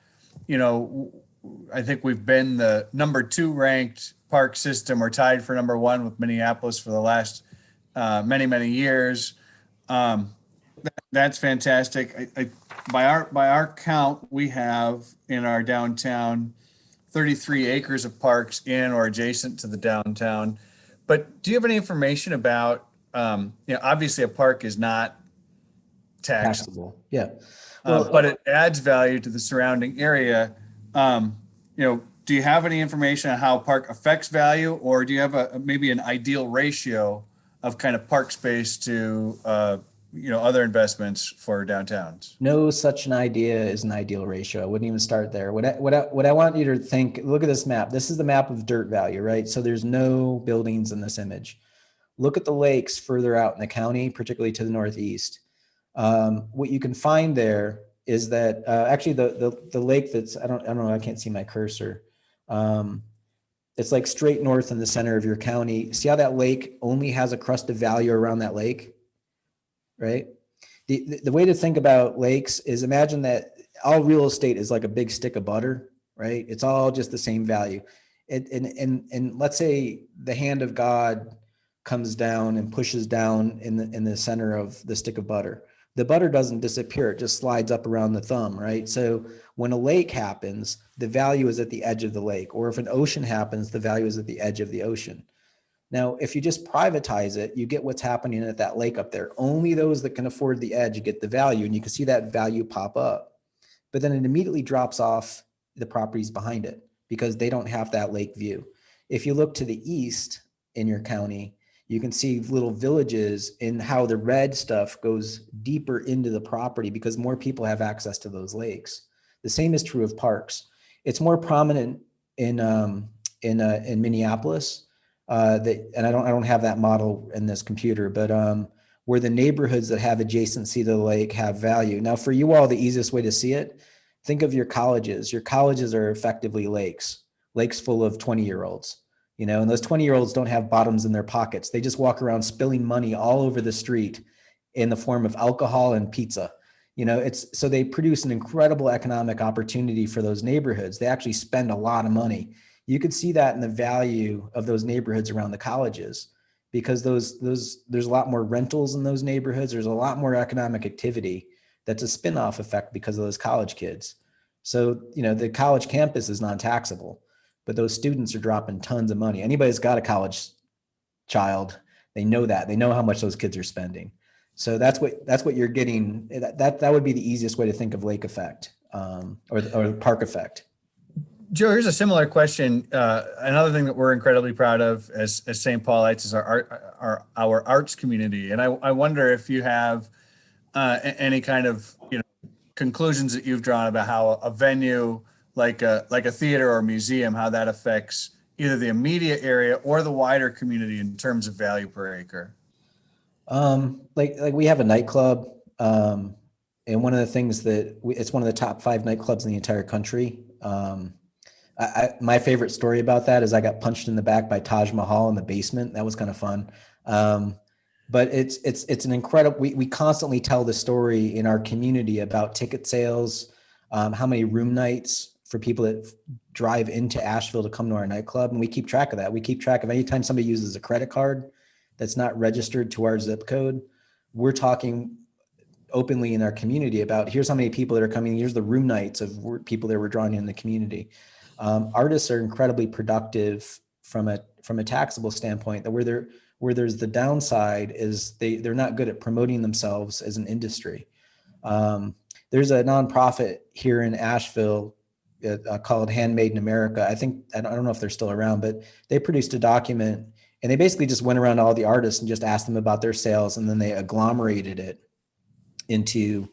I think we've been the #2 ranked park system, or tied for #1 with Minneapolis for the last many, many years. That's fantastic. By our count, we have in our downtown 33 acres of parks in or adjacent to the downtown. But do you have any information about, obviously a park is not taxable. Yeah. Well, but it adds value to the surrounding area. Do you have any information on how a park affects value, or do you have maybe an ideal ratio of kind of park space to other investments for downtowns? No such an idea is an ideal ratio. I wouldn't even start there. What I want you to think, look at this map. This is the map of dirt value, right? So there's no buildings in this image. Look at the lakes further out in the county, particularly to the northeast. What you can find there is that actually the lake that's, I don't know, I can't see my cursor. It's like straight north in the center of your county. See how that lake only has a crust of value around that lake? Right? The way to think about lakes is imagine that all real estate is like a big stick of butter, right? It's all just the same value. And let's say the hand of God comes down and pushes down in the center of the stick of butter. The butter doesn't disappear. It just slides up around the thumb, right? So when a lake happens, the value is at the edge of the lake. Or if an ocean happens, the value is at the edge of the ocean. Now, if you just privatize it, you get what's happening at that lake up there. Only those that can afford the edge get the value, and you can see that value pop up. But then it immediately drops off the properties behind it because they don't have that lake view. If you look to the east in your county, you can see little villages and how the red stuff goes deeper into the property because more people have access to those lakes. The same is true of parks. It's more prominent in Minneapolis. And I don't have that model in this computer, but where the neighborhoods that have adjacency to the lake have value. Now, for you all, the easiest way to see it, think of your colleges. Your colleges are effectively lakes full of 20-year-olds. And those 20-year-olds don't have bottoms in their pockets. They just walk around spilling money all over the street in the form of alcohol and pizza. So they produce an incredible economic opportunity for those neighborhoods. They actually spend a lot of money. You could see that in the value of those neighborhoods around the colleges because there's a lot more rentals in those neighborhoods. There's a lot more economic activity that's a spin-off effect because of those college kids. So, the college campus is non-taxable, but those students are dropping tons of money. Anybody that's got a college child, they know that. They know how much those kids are spending. So that's what you're getting. That would be the easiest way to think of lake effect or park effect. Joe, here's a similar question. Another thing that we're incredibly proud of as St. Paulites is our arts community. And I wonder if you have any kind of conclusions that you've drawn about how a venue like a theater or museum, how that affects either the immediate area or the wider community in terms of value per acre. Like we have a nightclub, and one of the things it's one of the top 5 nightclubs in the entire country. My favorite story about that is I got punched in the back by Taj Mahal in the basement. That was kind of fun. But it's an incredible, we constantly tell the story in our community about ticket sales, how many room nights for people that drive into Asheville to come to our nightclub. And we keep track of that. We keep track of anytime somebody uses a credit card that's not registered to our zip code. We're talking openly in our community about here's how many people that are coming. Here's the room nights of people that we're drawing in the community. Artists are incredibly productive from a taxable standpoint. That where there's the downside is they're not good at promoting themselves as an industry. There's a nonprofit here in Asheville called Handmade in America. I don't know if they're still around, but they produced a document and they basically just went around to all the artists and just asked them about their sales, and then they agglomerated it into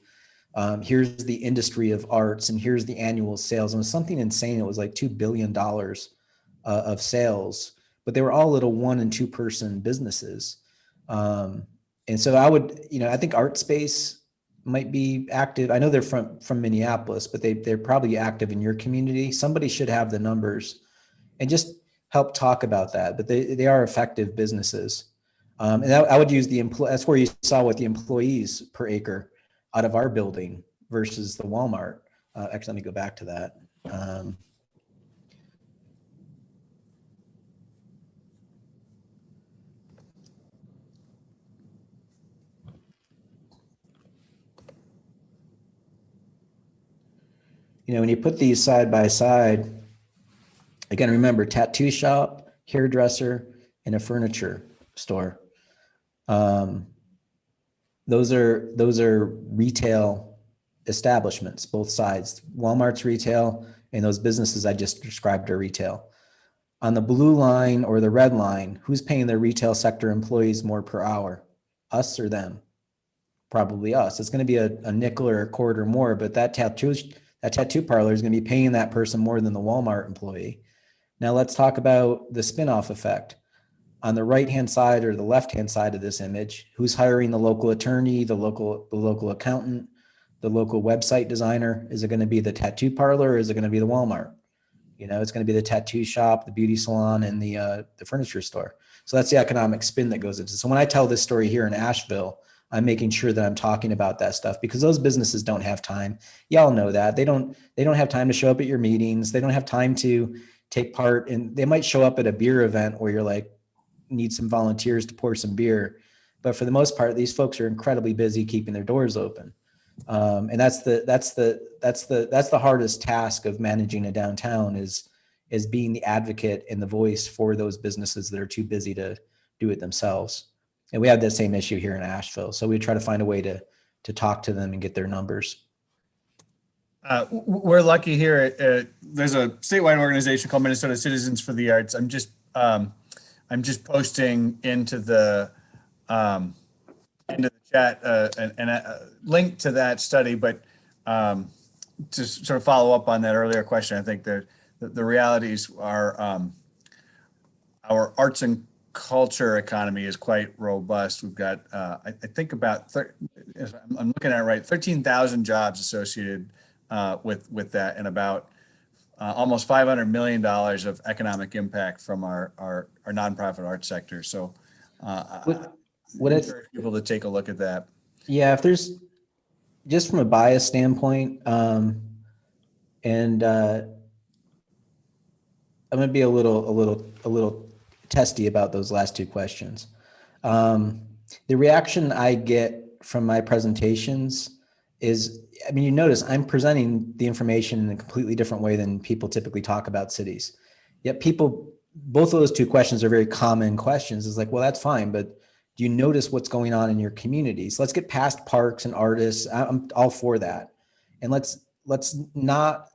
here's the industry of arts and here's the annual sales. And it was something insane. It was like $2 billion of sales, but they were all little 1 and 2 person businesses. And so I think Art Space might be active. I know they're from Minneapolis, but they're probably active in your community. Somebody should have the numbers and just help talk about that, but they are effective businesses. And I would use that's where you saw what the employees per acre out of our building versus the Walmart. Actually, let me go back to that. When you put these side by side, again, remember tattoo shop, hairdresser, and a furniture store. Those are retail establishments, both sides. Walmart's retail, and those businesses I just described are retail. On the blue line or the red line, who's paying their retail sector employees more per hour? Us or them? Probably us. It's going to be a nickel or a quarter more, but that tattoo parlor is going to be paying that person more than the Walmart employee. Now let's talk about the spin-off effect. On the right-hand side or the left-hand side of this image, who's hiring the local attorney, the local accountant, the local website designer? Is it going to be the tattoo parlor or is it going to be the Walmart? It's going to be the tattoo shop, the beauty salon, and the furniture store. So that's the economic spin that goes into it. So when I tell this story here in Asheville, I'm making sure that I'm talking about that stuff, because those businesses don't have time. Y'all know that. They don't have time to show up at your meetings. They don't have time to take part in, they might show up at a beer event where you're like, need some volunteers to pour some beer. But for the most part, these folks are incredibly busy keeping their doors open. And that's the hardest task of managing a downtown, is being the advocate and the voice for those businesses that are too busy to do it themselves. And we have that same issue here in Asheville. So we try to find a way to talk to them and get their numbers. We're lucky here. There's a statewide organization called Minnesota Citizens for the Arts. I'm just posting into the chat a link to that study. But to sort of follow up on that earlier question, I think that the realities are our arts and culture economy is quite robust. We've got I think about if I'm looking at it right, 13,000 jobs associated with that, and about almost $500 million of economic impact from our nonprofit arts sector. So what encourage people to take a look at that. Yeah, if there's, just from a bias standpoint, and I'm going to be a little testy about those last two questions. The reaction I get from my presentations is, I mean, you notice I'm presenting the information in a completely different way than people typically talk about cities. Yet people, both of those two questions are very common questions. It's like, well, that's fine, but do you notice what's going on in your communities? Let's get past parks and artists. I'm all for that. And let's not,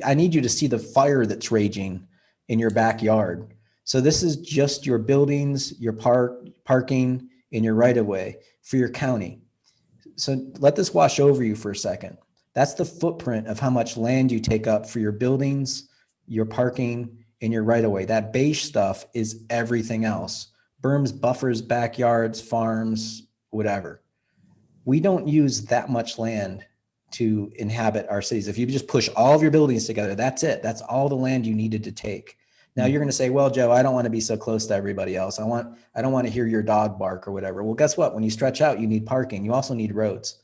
I need you to see the fire that's raging in your backyard. So this is just your buildings, your parking, and your right-of-way for your county. So let this wash over you for a second. That's the footprint of how much land you take up for your buildings, your parking, and your right-of-way. That beige stuff is everything else. Berms, buffers, backyards, farms, whatever. We don't use that much land to inhabit our cities. If you just push all of your buildings together, that's it. That's all the land you needed to take. Now you're going to say, well, Joe, I don't want to be so close to everybody else. I don't want to hear your dog bark or whatever. Well, guess what? When you stretch out, you need parking. You also need roads.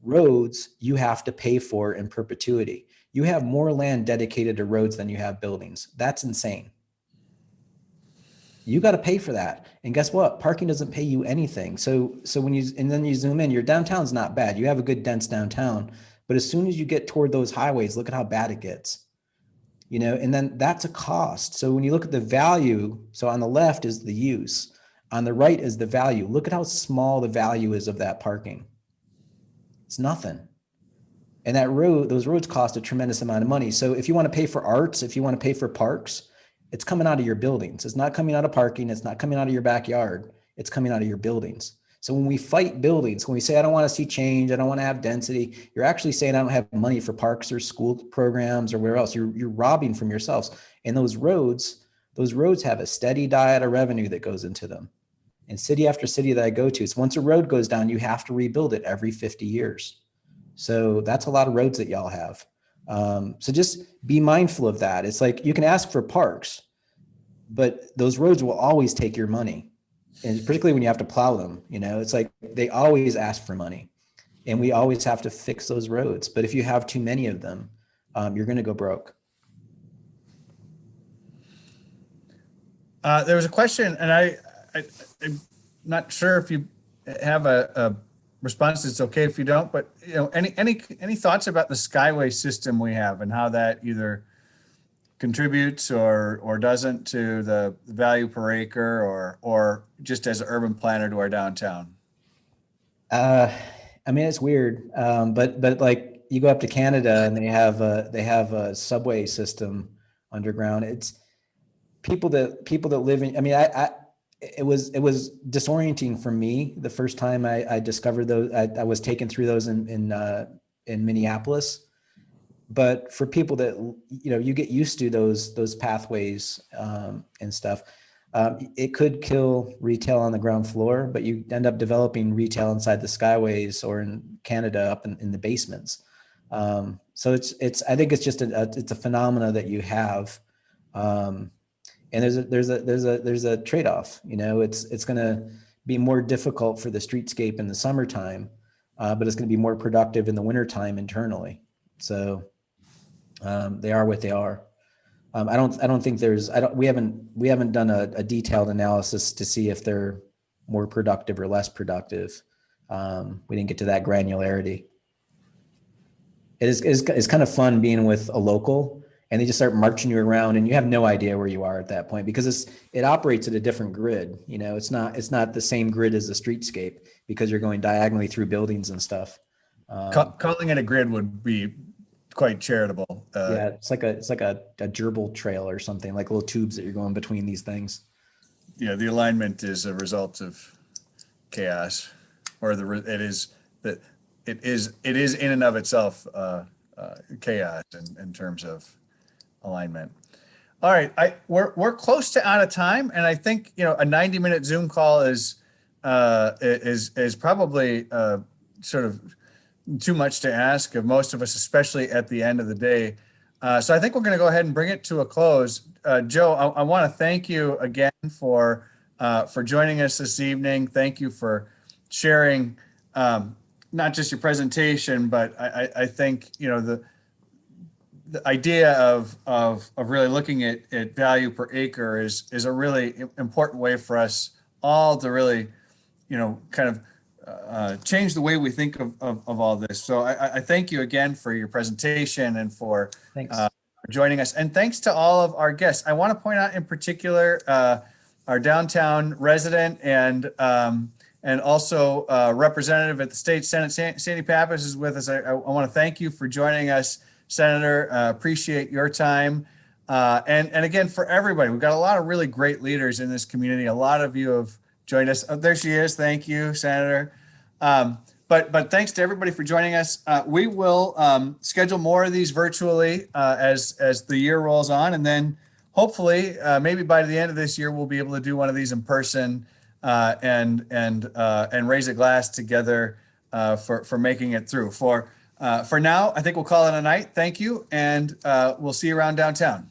Roads you have to pay for in perpetuity. You have more land dedicated to roads than you have buildings. That's insane. You got to pay for that. And guess what? Parking doesn't pay you anything. So when then you zoom in, your downtown's not bad. You have a good dense downtown, but as soon as you get toward those highways, look at how bad it gets. You know, and then that's a cost. So when you look at the value, so on the left is the use, on the right is the value. Look at how small the value is of that parking. It's nothing. And those roads cost a tremendous amount of money. So if you want to pay for arts, if you want to pay for parks, it's coming out of your buildings. It's not coming out of parking. It's not coming out of your backyard. It's coming out of your buildings. So when we fight buildings, when we say, I don't want to see change, I don't want to have density, you're actually saying, I don't have money for parks or school programs or where else. You're robbing from yourselves. And those roads have a steady diet of revenue that goes into them. And city after city that I go to, it's once a road goes down, you have to rebuild it every 50 years. So that's a lot of roads that y'all have. So just be mindful of that. It's like, you can ask for parks, but those roads will always take your money. And particularly when you have to plow them, you know, it's like they always ask for money, and we always have to fix those roads. But if you have too many of them, you're going to go broke. There was a question, and I'm not sure if you have a response. It's okay if you don't, but you know, any thoughts about the skyway system we have and how that either contributes or doesn't to the value per acre, or just as an urban planner to our downtown? I mean, it's weird, but like you go up to Canada and they have a subway system underground. It's people that live in. I mean, it was disorienting for me the first time I discovered those. I was taken through those in Minneapolis. But for people that, you know, you get used to those pathways and stuff, it could kill retail on the ground floor, but you end up developing retail inside the skyways or in Canada up in the basements. So it's I think it's just it's a phenomena that you have, and there's a trade-off. You know, it's going to be more difficult for the streetscape in the summertime, but it's going to be more productive in the wintertime internally. So they are what they are. I don't think there's, we haven't done a detailed analysis to see if they're more productive or less productive. We didn't get to that granularity. It's kind of fun being with a local, and they just start marching you around, and you have no idea where you are at that point, because it operates at a different grid. You know, it's not the same grid as the streetscape, because you're going diagonally through buildings and stuff. Calling it a grid would be quite charitable. Yeah, it's like a gerbil trail or something, like little tubes that you're going between these things. Yeah, the alignment is a result of chaos, or it is in and of itself chaos in terms of alignment. All right, we're close to out of time, and I think a 90-minute Zoom call is probably sort of too much to ask of most of us, especially at the end of the day. So I think we're going to go ahead and bring it to a close. Joe, I want to thank you again for joining us this evening. Thank you for sharing not just your presentation, but I think the idea of really looking at value per acre is a really important way for us all to really kind of change the way we think of all this. So I thank you again for your presentation and for joining us. And thanks to all of our guests. I want to point out in particular our downtown resident and also representative at the state Senate, Sandy Pappas is with us. I want to thank you for joining us, Senator. Appreciate your time. And again, for everybody, we've got a lot of really great leaders in this community. A lot of you have joined us. Oh, there she is. Thank you, Senator. But thanks to everybody for joining us. We will schedule more of these virtually as the year rolls on, and then hopefully maybe by the end of this year we'll be able to do one of these in person and raise a glass together for making it through. For now, I think we'll call it a night. Thank you, and we'll see you around downtown.